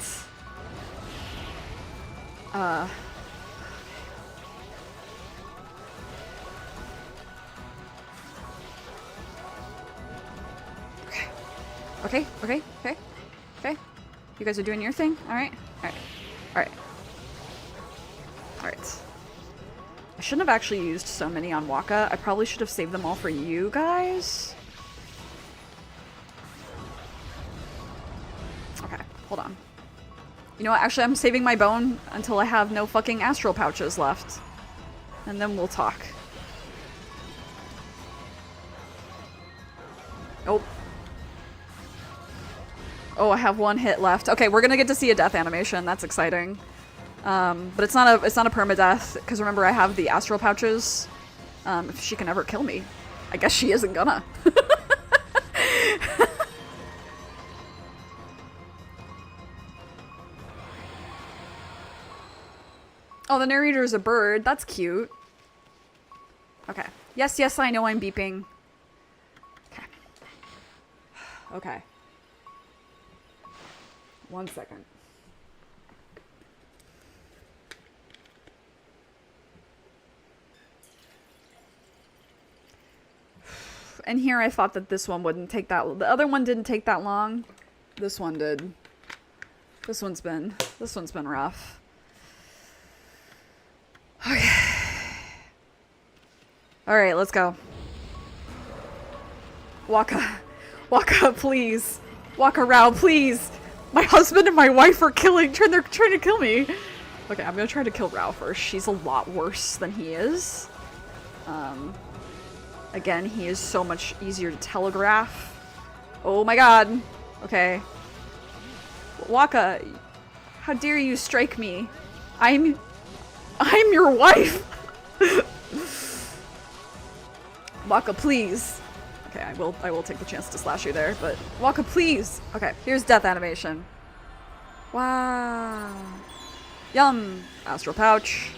Okay. You guys are doing your thing? Alright. I shouldn't have actually used so many on Waka. I probably should have saved them all for you guys. Okay, hold on. You know what? Actually, I'm saving my bone until I have no fucking astral pouches left. And then we'll talk. Oh. Oh, I have one hit left. Okay, we're gonna get to see a death animation. That's exciting. But it's not a permadeath, because remember I have the astral pouches. If she can ever kill me. I guess she isn't gonna. Oh, the narrator is a bird. That's cute. Okay. Yes, I know I'm beeping. Okay. Okay. 1 second. And here I thought that this one wouldn't take that. The other one didn't take that long. This one did. This one's been rough. Okay. All right, let's go. Waka, please. Waka Rao, please. My husband and my wife are trying to kill me. Okay, I'm gonna try to kill Rao first. She's a lot worse than he is. Again, he is so much easier to telegraph. Oh my god. Okay. Waka, how dare you strike me? I'm your wife. Waka, please. Okay, I will take the chance to slash you there, but Waka, please. Okay, here's death animation. Wow. Yum. Astral pouch.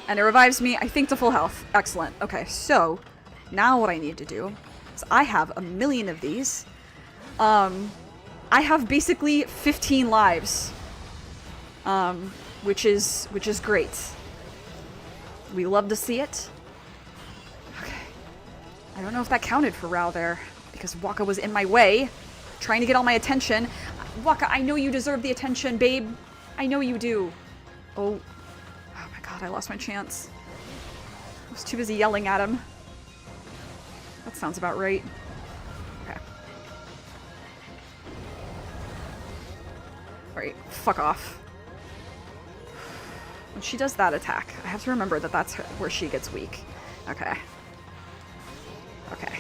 And it revives me, I think, to full health. Excellent. Okay, so now what I need to do is I have a million of these. I have basically 15 lives. Which is great. We love to see it. Okay. I don't know if that counted for Rao there, because Waka was in my way, trying to get all my attention. Waka, I know you deserve the attention, babe. I know you do. Oh my god, I lost my chance. I was too busy yelling at him. That sounds about right. Okay. Alright, fuck off. When she does that attack, I have to remember that that's where she gets weak. Okay. Okay.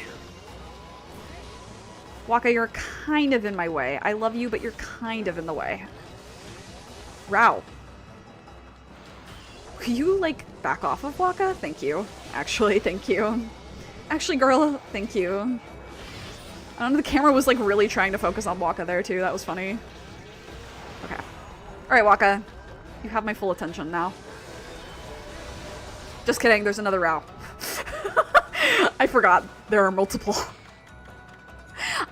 Waka, you're kind of in my way. I love you, but you're kind of in the way. Rao. Can you, like, back off of Waka? Thank you. Actually, thank you. Actually, girl, thank you. I don't know, the camera was, like, really trying to focus on Waka there, too. That was funny. Okay. Alright, Waka. You have my full attention now. Just kidding, there's another Rao. I forgot. There are multiple.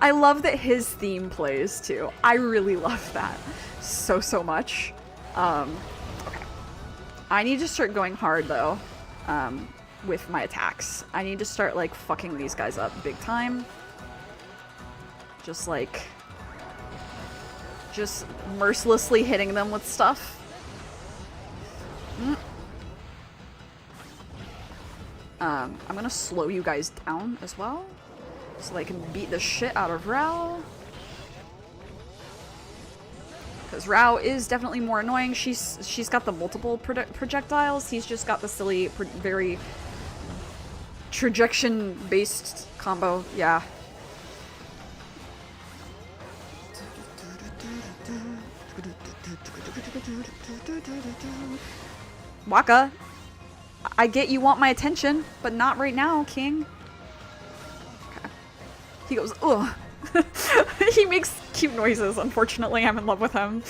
I love that his theme plays, too. I really love that so much. Okay. I need to start going hard, though, with my attacks. I need to start, like, fucking these guys up big time. Just, like... just mercilessly hitting them with stuff. I'm gonna slow you guys down as well, so I can beat the shit out of Rao. Because Rao is definitely more annoying. She's got the multiple projectiles. He's just got the silly, very trajection-based combo. Yeah. Waka, I get you want my attention, but not right now, King. Okay. He goes, ugh. He makes cute noises. Unfortunately, I'm in love with him.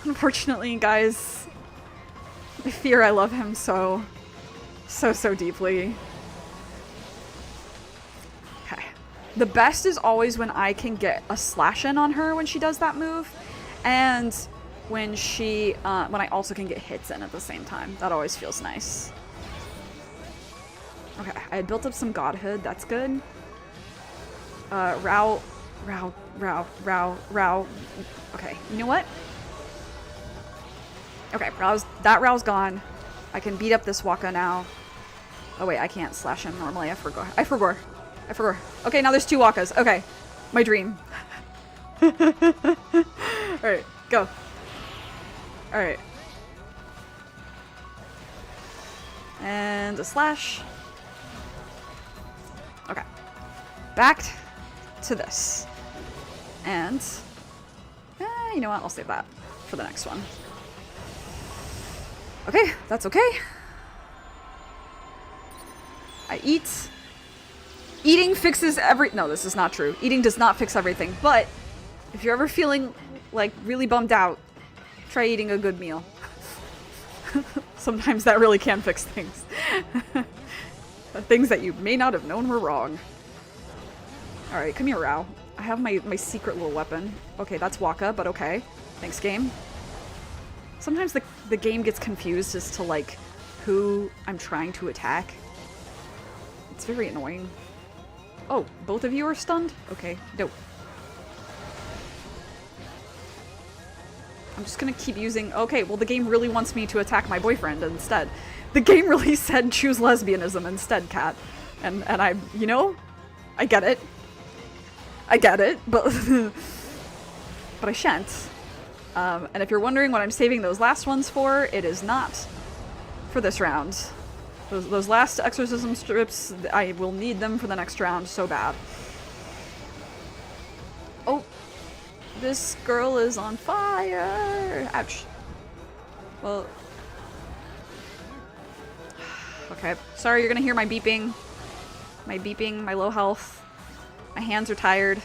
Unfortunately, guys, I fear I love him so deeply. Okay. The best is always when I can get a slash in on her when she does that move, and when she, when I also can get hits in at the same time. That always feels nice. Okay, I had built up some godhood. That's good. Rao. Okay, you know what? Okay, that Rao's gone. I can beat up this Waka now. Oh wait, I can't slash him normally. I forgot. Okay, now there's 2 Wakas. Okay, my dream. Alright, go. Alright. And a slash. Okay. Back to this. And... you know what? I'll save that for the next one. Okay, that's okay. I eat. Eating fixes no, this is not true. Eating does not fix everything, but if you're ever feeling, like, really bummed out, try eating a good meal. Sometimes that really can fix things. Things that you may not have known were wrong. Alright, come here, Rao. I have my secret little weapon. Okay, that's Waka, but okay. Thanks, game. Sometimes the game gets confused as to, like, who I'm trying to attack. It's very annoying. Oh, both of you are stunned? Okay, dope. I'm just gonna keep using... Okay, well the game really wants me to attack my boyfriend instead. The game really said choose lesbianism instead, Cat. And I, you know, I get it. I get it, but... but I shan't. And if you're wondering what I'm saving those last ones for, it is not for this round. Those last exorcism strips, I will need them for the next round so bad. Oh, this girl is on fire! Ouch. Well... Okay, sorry, you're gonna hear my beeping. My low health. My hands are tired.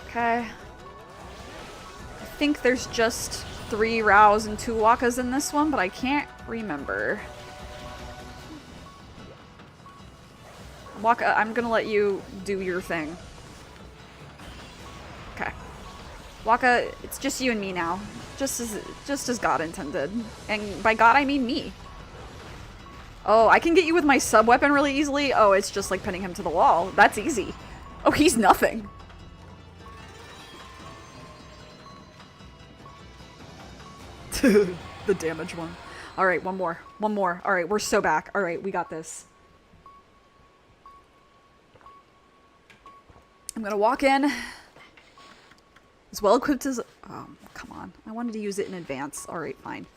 Okay. I think there's just 3 Raos and 2 Wakas in this one, but I can't remember. Waka, I'm gonna let you do your thing. Okay. Waka, it's just you and me now. Just as God intended. And by God, I mean me. Oh, I can get you with my sub-weapon really easily? Oh, it's just like pinning him to the wall. That's easy. Oh, he's nothing. The damage one. Alright, one more. One more. Alright, we're so back. Alright, we got this. I'm gonna walk in. As well equipped as... Oh, come on. I wanted to use it in advance. Alright, fine.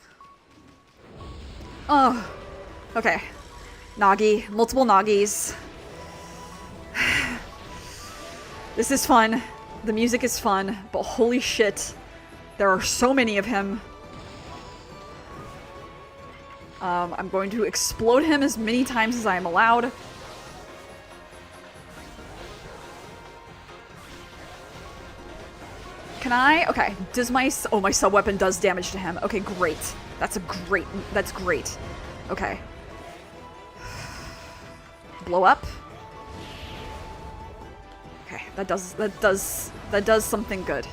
Oh. Okay. Nagi. Multiple Nagis. This is fun. The music is fun. But holy shit. There are so many of him. I'm going to explode him as many times as I am allowed. Can I? Okay. Does my... Oh, my sub-weapon does damage to him. Okay, great. That's great. Okay. Blow up. Okay, that does something good.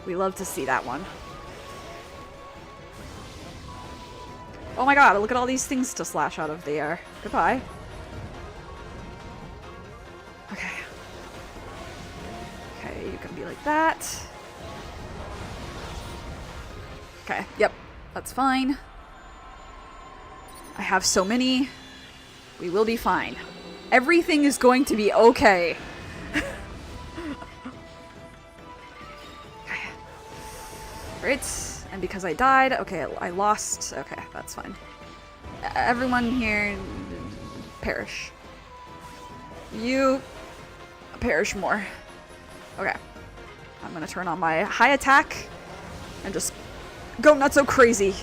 We love to see that one. Oh my god, look at all these things to slash out of the air. Goodbye. Okay. Okay, you can be like that. Okay, yep, that's fine. I have so many. We will be fine. Everything is going to be okay. Okay. Right. And because I died, okay, I lost. Okay, that's fine. Everyone here perish. You perish more. Okay. I'm gonna turn on my high attack and just go not so crazy.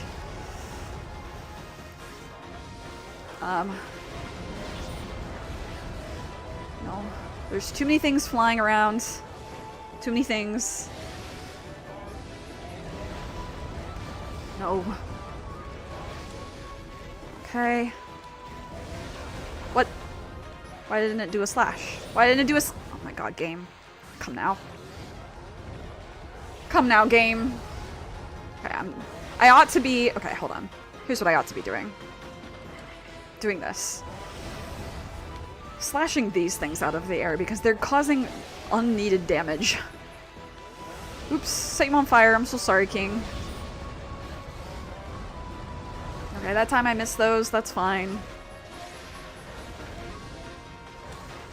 No. There's too many things flying around. Too many things. No. Okay. What? Why didn't it do a slash? Why didn't it do a oh my god, game. Come now. Come now, game. Okay, I ought to be... Okay, hold on. Here's what I ought to be doing. Doing this. Slashing these things out of the air because they're causing unneeded damage. Oops, set you on fire. I'm so sorry, King. Okay, that time I missed those. That's fine.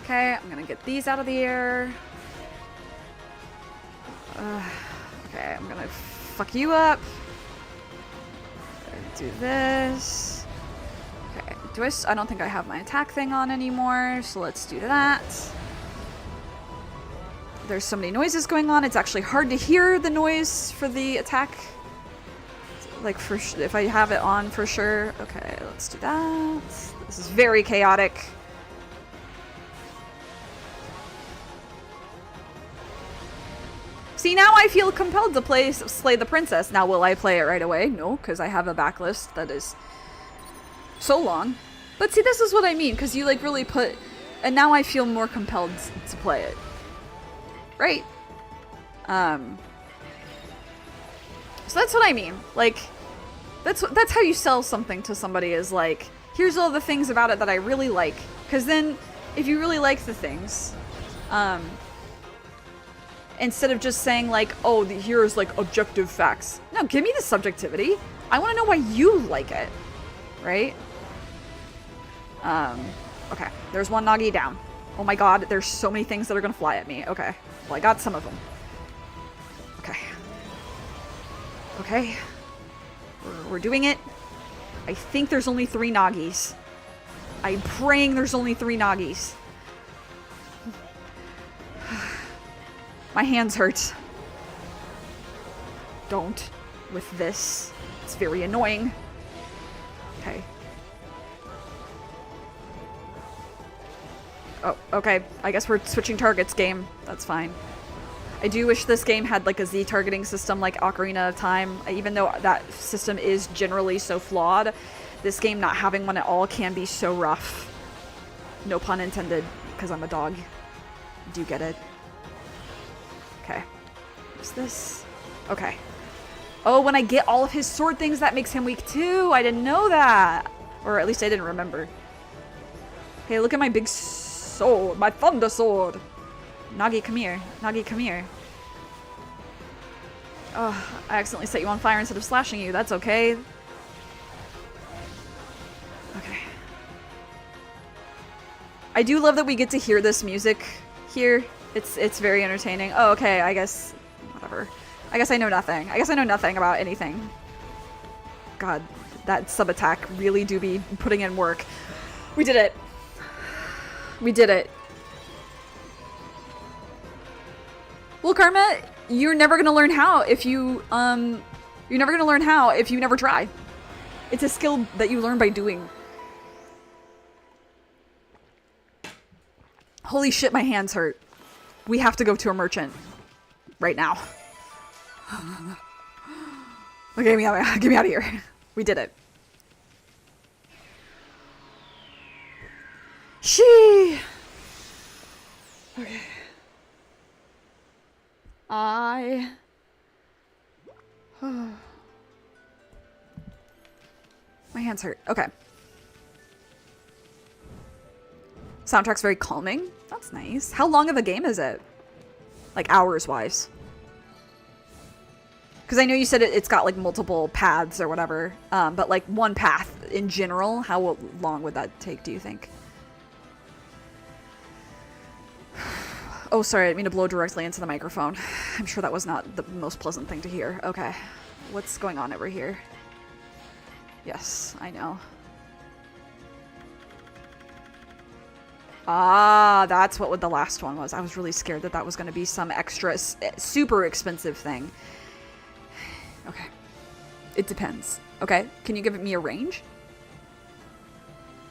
Okay, I'm gonna get these out of the air. Okay, I'm gonna fuck you up. Do this. Okay, I don't think I have my attack thing on anymore, so let's do that. There's so many noises going on, it's actually hard to hear the noise for the attack. Like, if I have it on for sure. Okay, let's do that. This is very chaotic. See, now I feel compelled to Slay the Princess. Now, will I play it right away? No, because I have a backlist that is so long. But see, this is what I mean, because you, like, really put... And now I feel more compelled to play it. Right? So that's what I mean. Like, that's how you sell something to somebody, is like, here's all the things about it that I really like. Because then, if you really like the things, instead of just saying like, oh, here's like objective facts. No, give me the subjectivity. I want to know why you like it, right? Okay, there's one Nagi down. Oh my god, there's so many things that are gonna fly at me. Okay, well, I got some of them. Okay. Okay. We're doing it. I think there's only 3 Nagis. I'm praying there's only 3 Nagis. My hands hurt. Don't with this. It's very annoying. Okay. Oh, okay. I guess we're switching targets, game. That's fine. I do wish this game had like a Z targeting system like Ocarina of Time. Even though that system is generally so flawed, this game not having one at all can be so rough. No pun intended, because I'm a dog. Do you get it? Okay. What's this? Okay. Oh, when I get all of his sword things, that makes him weak too. I didn't know that. Or at least I didn't remember. Hey, look at my big sword. My thunder sword. Nagi, come here. Nagi, come here. Oh, I accidentally set you on fire instead of slashing you. That's okay. Okay. I do love that we get to hear this music here. It's very entertaining. Oh, okay, I guess... Whatever. I guess I know nothing. I guess I know nothing about anything. God, that sub-attack really do be putting in work. We did it. We did it. Well, Karma, you're never gonna learn how if you, you're never gonna learn how if you never try. It's a skill that you learn by doing. Holy shit, my hands hurt. We have to go to a merchant. Right now. Okay, get me out of here. We did it. She. Okay. My hands hurt. Okay. Soundtrack's very calming. That's nice. How long of a game is it? Like hours-wise? Because I know you said it's got like multiple paths or whatever. But like one path in general, how long would that take, do you think? Oh, sorry, I didn't mean to blow directly into the microphone. I'm sure that was not the most pleasant thing to hear. Okay. What's going on over here? Yes, I know. Ah, that's what the last one was. I was really scared that that was going to be some extra, super expensive thing. Okay. It depends. Okay, can you give me a range?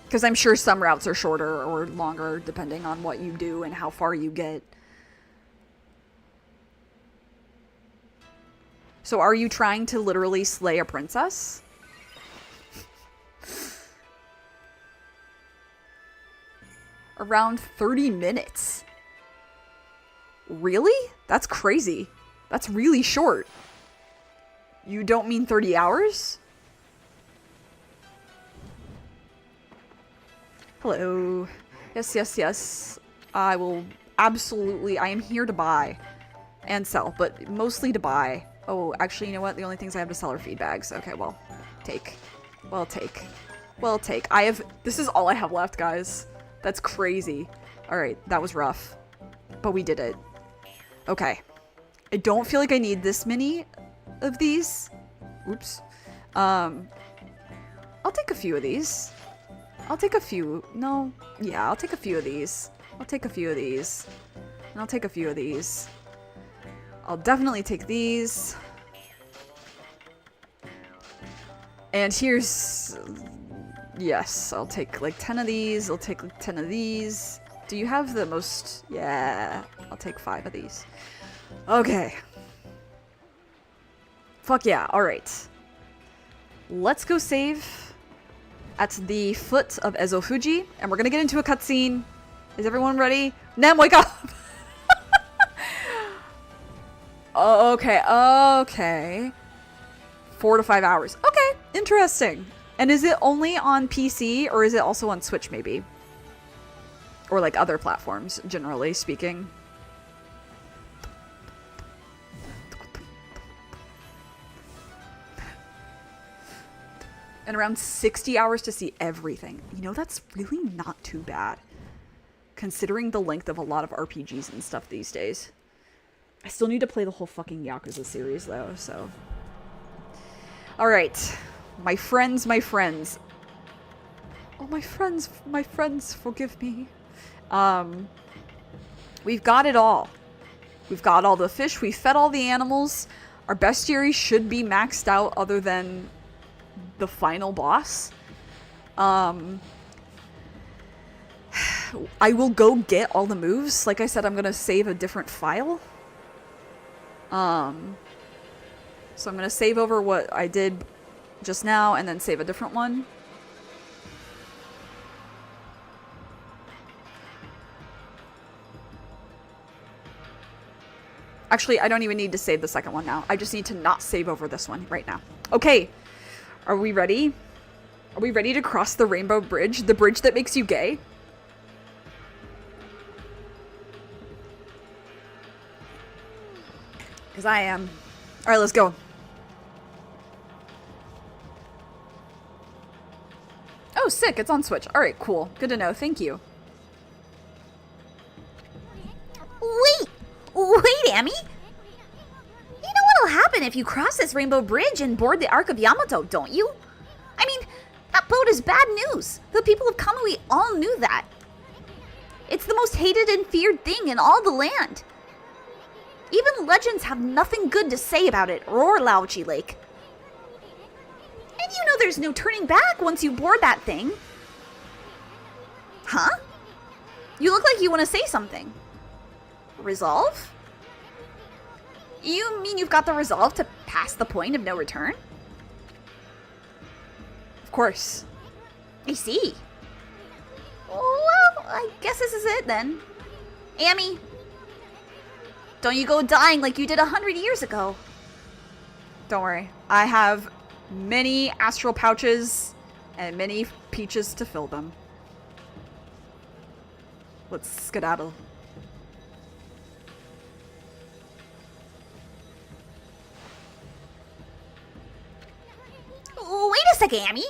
Because I'm sure some routes are shorter or longer depending on what you do and how far you get. So are you trying to literally slay a princess? Around 30 minutes. Really? That's crazy. That's really short. You don't mean 30 hours? Hello. Yes, yes, yes. I will absolutely... I am here to buy. And sell, but mostly to buy. Oh, actually, you know what? The only things I have to sell are feed bags. Okay, well, take. Well, take. Well, take. I have... This is all I have left, guys. That's crazy. Alright, that was rough. But we did it. Okay. I don't feel like I need this many of these. Oops. I'll take a few of these. I'll take a few. No. Yeah, I'll take a few of these. I'll take a few of these. And I'll take a few of these. I'll definitely take these. And here's... Yes, I'll take like 10 of these. I'll take like 10 of these. Do you have the most? Yeah, I'll take 5 of these. Okay. Fuck yeah, alright. Let's go save at the foot of Ezofuji. And we're gonna get into a cutscene. Is everyone ready? Nem, wake up! Okay, okay. 4 to 5 hours. Okay, interesting. And is it only on PC, or is it also on Switch, maybe? Or, like, other platforms, generally speaking? And around 60 hours to see everything. You know, that's really not too bad. Considering the length of a lot of RPGs and stuff these days. I still need to play the whole fucking Yakuza series, though, so... Alright. My friends, my friends. Oh, my friends, forgive me. We've got it all. We've got all the fish, we fed all the animals. Our bestiary should be maxed out other than the final boss. I will go get all the moves. Like I said, I'm gonna save a different file. So I'm gonna save over what I did just now and then save a different one. Actually, I don't even need to save the second one now. I just need to not save over this one right now. Okay. Are we ready? Are we ready to cross the Rainbow Bridge? The bridge that makes you gay? Because I am. Alright, let's go. Oh, sick. It's on Switch. Alright, cool. Good to know. Thank you. Wait, Amy! You know what'll happen if you cross this Rainbow Bridge and board the Ark of Yamato, don't you? I mean, that boat is bad news. The people of Kamui all knew that. It's the most hated and feared thing in all the land. Even legends have nothing good to say about it or Laochi Lake. And You know there's no turning back once you board that thing. Huh? You look like you want to say something. Resolve? You mean you've got the resolve to pass the point of no return? Of course. I see. Well, I guess this is it then. Amy, don't you go dying like you did 100 years ago. Don't worry. I have many astral pouches and many peaches to fill them. Let's skedaddle. Wait a second, Amy.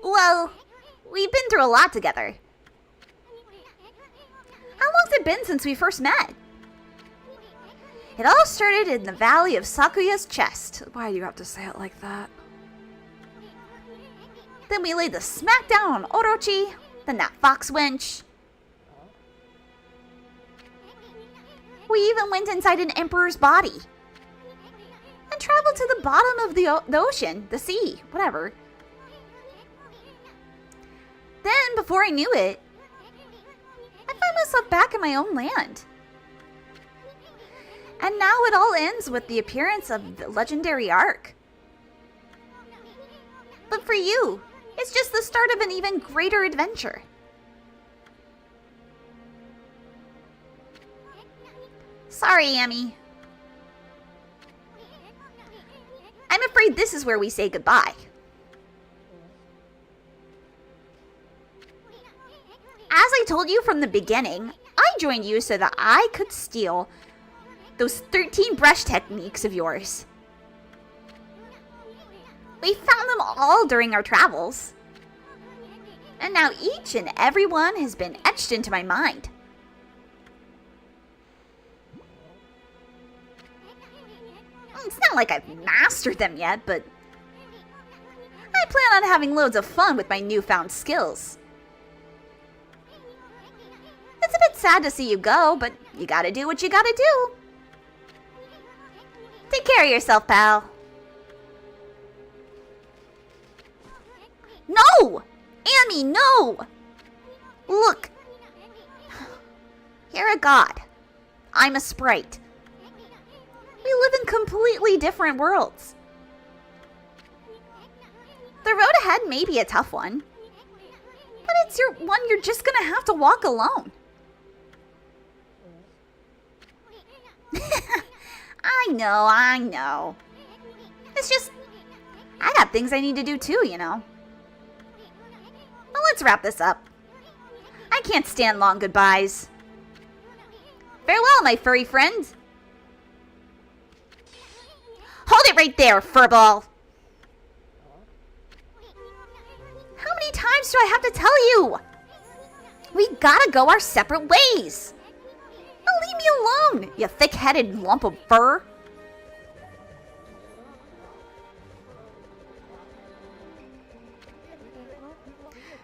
Well, we've been through a lot together. How long's it been since we first met? It all started in the valley of Sakuya's chest. Why do you have to say it like that? Then we laid the smack down on Orochi, then that fox wench. We even went inside an emperor's body. And traveled to the bottom of the ocean, the sea, whatever. Then, before I knew it, I found myself back in my own land. And now it all ends with the appearance of the legendary arc. But for you, it's just the start of an even greater adventure. Sorry, Amy. I'm afraid this is where we say goodbye. As I told you from the beginning, I joined you so that I could steal those 13 brush techniques of yours. We found them all during our travels. And now each and every one has been etched into my mind. It's not like I've mastered them yet, but I plan on having loads of fun with my newfound skills. It's a bit sad to see you go, but you gotta do what you gotta do. Take care of yourself, pal. No! Amy, no! Look. You're a god. I'm a sprite. We live in completely different worlds. The road ahead may be a tough one, but it's one you're just gonna have to walk alone. I know. It's just, I got things I need to do too, you know. Well, let's wrap this up. I can't stand long goodbyes. Farewell, my furry friend. Hold it right there, furball. How many times do I have to tell you? We gotta go our separate ways. Now leave me alone, you thick-headed lump of fur.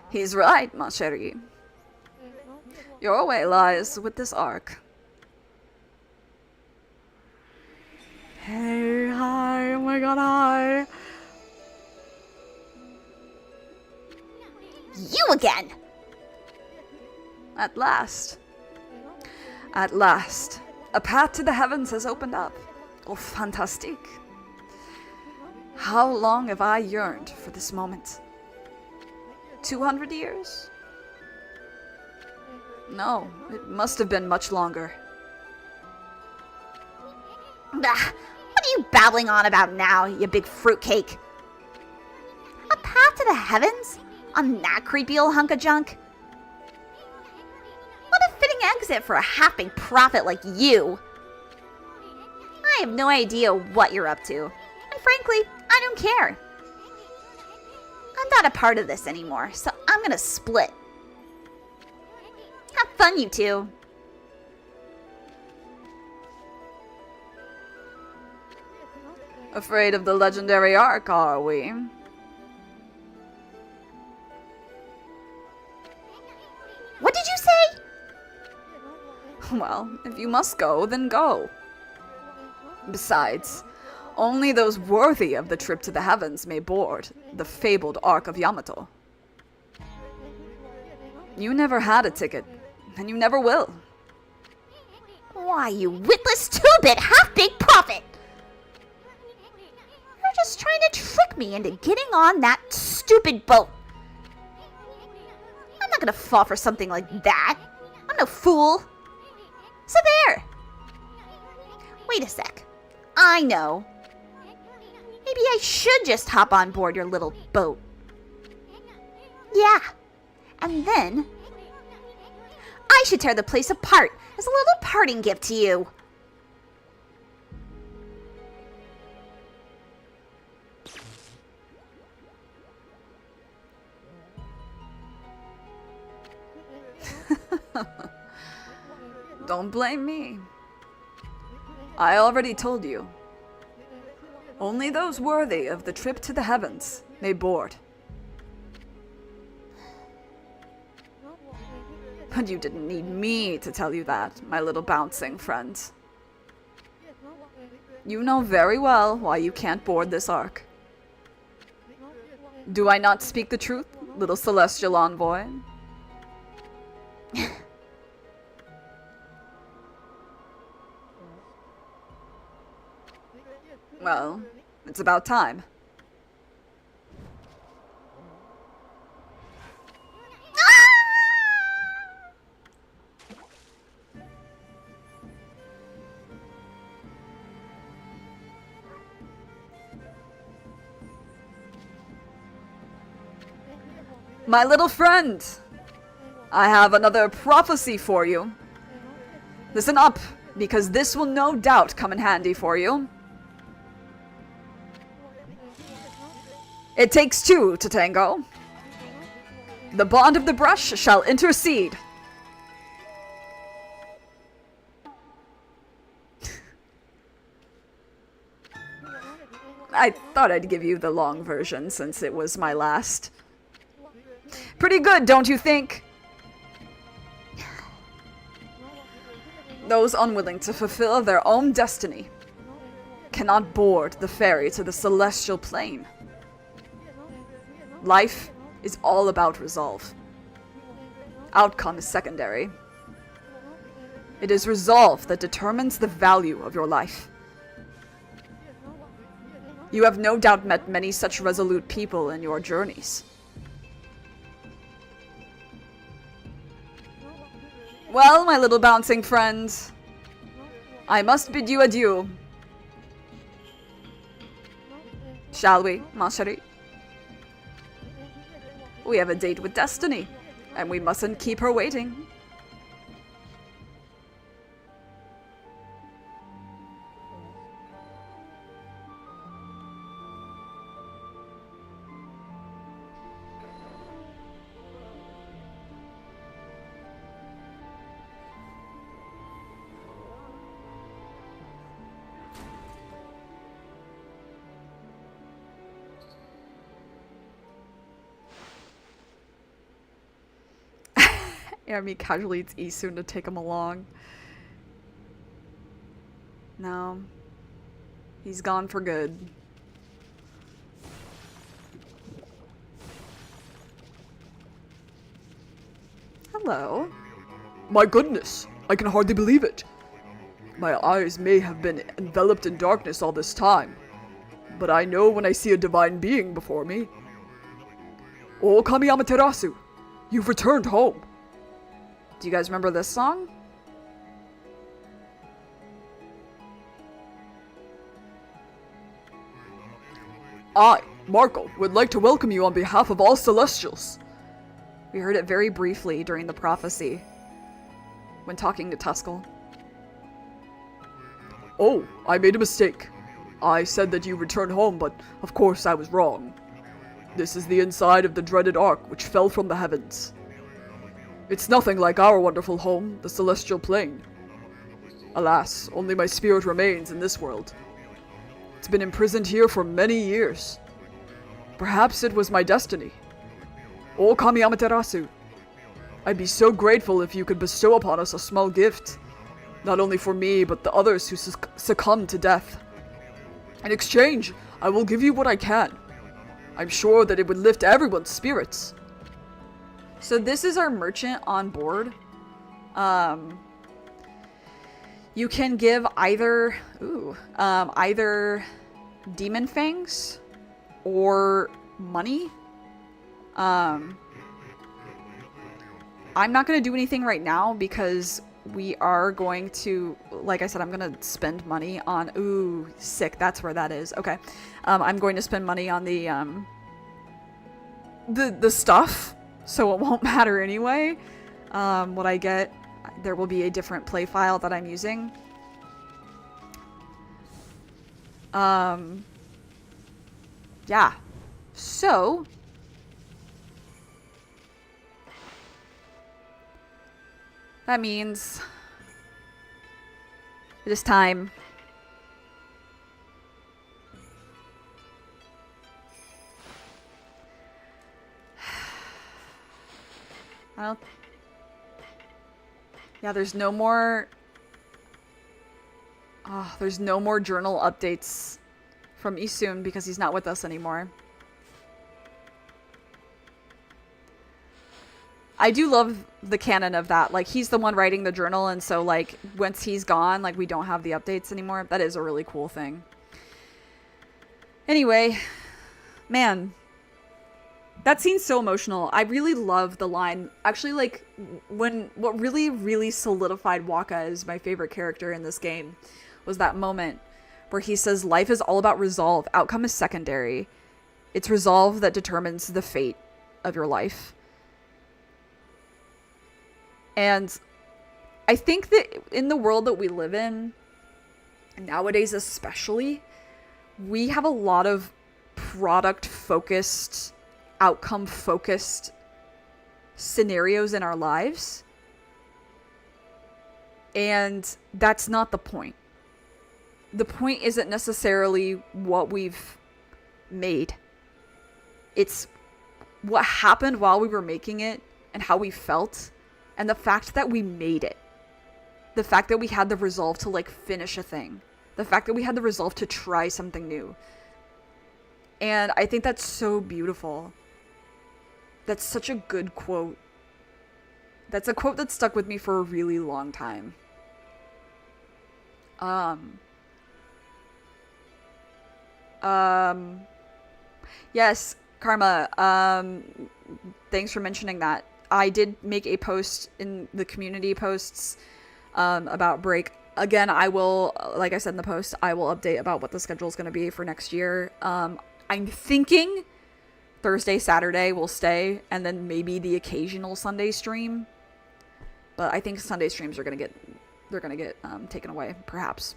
He's right, ma chérie. Your way lies with this arc. Hey, hi, oh my god, hi. You again! At last. At last. A path to the heavens has opened up. Oh, fantastique. How long have I yearned for this moment? 200 years? No, it must have been much longer. Bah, what are you babbling on about now, you big fruitcake? A path to the heavens? On that creepy old hunk of junk? What a fitting exit for a half-baked prophet like you. I have no idea what you're up to, and frankly, I don't care. I'm not a part of this anymore, so I'm gonna split. Have fun, you two. Afraid of the legendary arc, are we? What did you say? Well, if you must go, then go. Besides, Only those worthy of the trip to the heavens may board the fabled Ark of Yamato. You never had a ticket, and you never will. Why, you witless two-bit half-baked prophet! You're just trying to trick me into getting on that stupid boat. I'm not gonna fall for something like that. I'm no fool. So there. Wait a sec. I know. Maybe I should just hop on board your little boat. Yeah. And then I should tear the place apart as a little parting gift to you. Don't blame me. I already told you. Only those worthy of the trip to the heavens may board. But you didn't need me to tell you that, my little bouncing friend. You know very well why you can't board this ark. Do I not speak the truth, little celestial envoy? Well, it's about time. My little friend, I have another prophecy for you. Listen up, because this will no doubt come in handy for you. It takes two to tango. The bond of the brush shall intercede. I thought I'd give you the long version since it was my last. Pretty good, don't you think? Those unwilling to fulfill their own destiny cannot board the ferry to the celestial plane. Life is all about resolve. Outcome is secondary. It is resolve that determines the value of your life. You have no doubt met many such resolute people in your journeys. Well, my little bouncing friend, I must bid you adieu. Shall we, ma chérie? We have a date with destiny, and we mustn't keep her waiting. Army casually eats Isun to take him along. No. He's gone for good. Hello. My goodness, I can hardly believe it. My eyes may have been enveloped in darkness all this time, but I know when I see a divine being before me. Okami Amaterasu, you've returned home. Do you guys remember this song? I, Marco, would like to welcome you on behalf of all Celestials. We heard it very briefly during the prophecy when talking to Tuskel. Oh, I made a mistake. I said that you returned home, but of course I was wrong. This is the inside of the dreaded ark which fell from the heavens. It's nothing like our wonderful home, the celestial plane. Alas, only my spirit remains in this world. It's been imprisoned here for many years. Perhaps it was my destiny. Okami Amaterasu, I'd be so grateful if you could bestow upon us a small gift, not only for me, but the others who succumbed to death. In exchange, I will give you what I can. I'm sure that it would lift everyone's spirits. So this is our merchant on board. You can give either either demon fangs or money. I'm not going to do anything right now because we are going to, like I said, I'm going to spend money on, ooh, sick, that's where that is. Okay. I'm going to spend money on the stuff, so it won't matter anyway. What I get, there will be a different play file that I'm using. Yeah. So that means it is time well, yeah, there's no more journal updates from Isun because he's not with us anymore. I do love the canon of that. Like, he's the one writing the journal, and so, like, once he's gone, like, we don't have the updates anymore. That is a really cool thing. Anyway, man, that scene's so emotional. I really love the line. Actually, like, what really, really solidified Waka as my favorite character in this game was that moment where he says, life is all about resolve. Outcome is secondary. It's resolve that determines the fate of your life. And I think that in the world that we live in, nowadays especially, we have a lot of product-focused, outcome-focused scenarios in our lives. And that's not the point. The point isn't necessarily what we've made. It's what happened while we were making it and how we felt. And the fact that we made it. The fact that we had the resolve to, like, finish a thing. The fact that we had the resolve to try something new. And I think that's so beautiful. That's such a good quote. That's a quote that stuck with me for a really long time. Yes, Karma, thanks for mentioning that. I did make a post in the community posts about break. Again, I will, like I said in the post, I will update about what the schedule is going to be for next year. I'm thinking Thursday, Saturday will stay, and then maybe the occasional Sunday stream. But I think Sunday streams are going to get taken away, perhaps.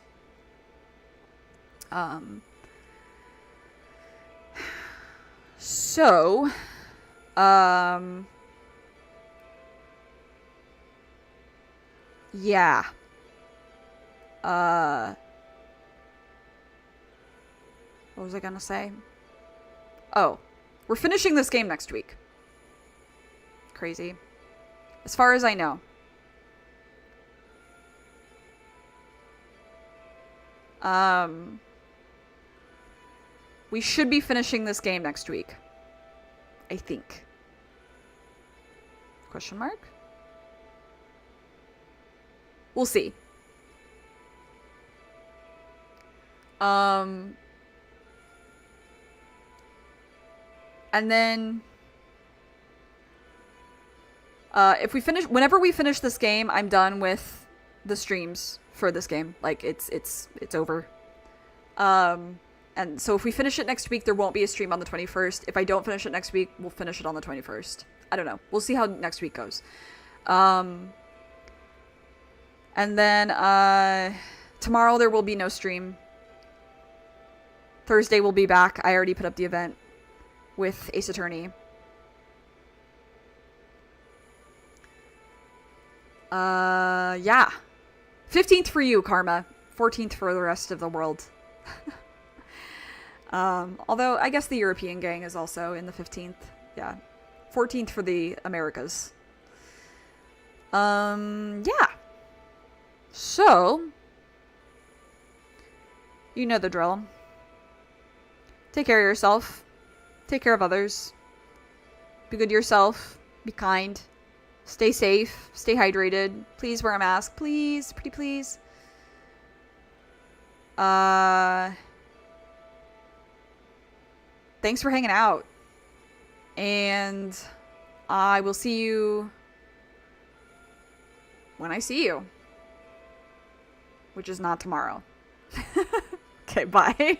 So, yeah. What was I gonna say? Oh, we're finishing this game next week. Crazy. As far as I know. We should be finishing this game next week. I think. Question mark? We'll see. And then whenever we finish this game, I'm done with the streams for this game. Like, it's over. And so if we finish it next week, there won't be a stream on the 21st. If I don't finish it next week, we'll finish it on the 21st. I don't know. We'll see how next week goes. And then tomorrow there will be no stream. Thursday we'll be back. I already put up the event with Ace Attorney. Yeah. 15th for you, Karma. 14th for the rest of the world. Although I guess the European gang is also in the 15th. Yeah. 14th for the Americas. Yeah. So, you know the drill. Take care of yourself. Take care of others. Be good to yourself. Be kind. Stay safe. Stay hydrated. Please wear a mask. Please. Pretty please. Thanks for hanging out. And I will see you when I see you. Which is not tomorrow. Okay, bye.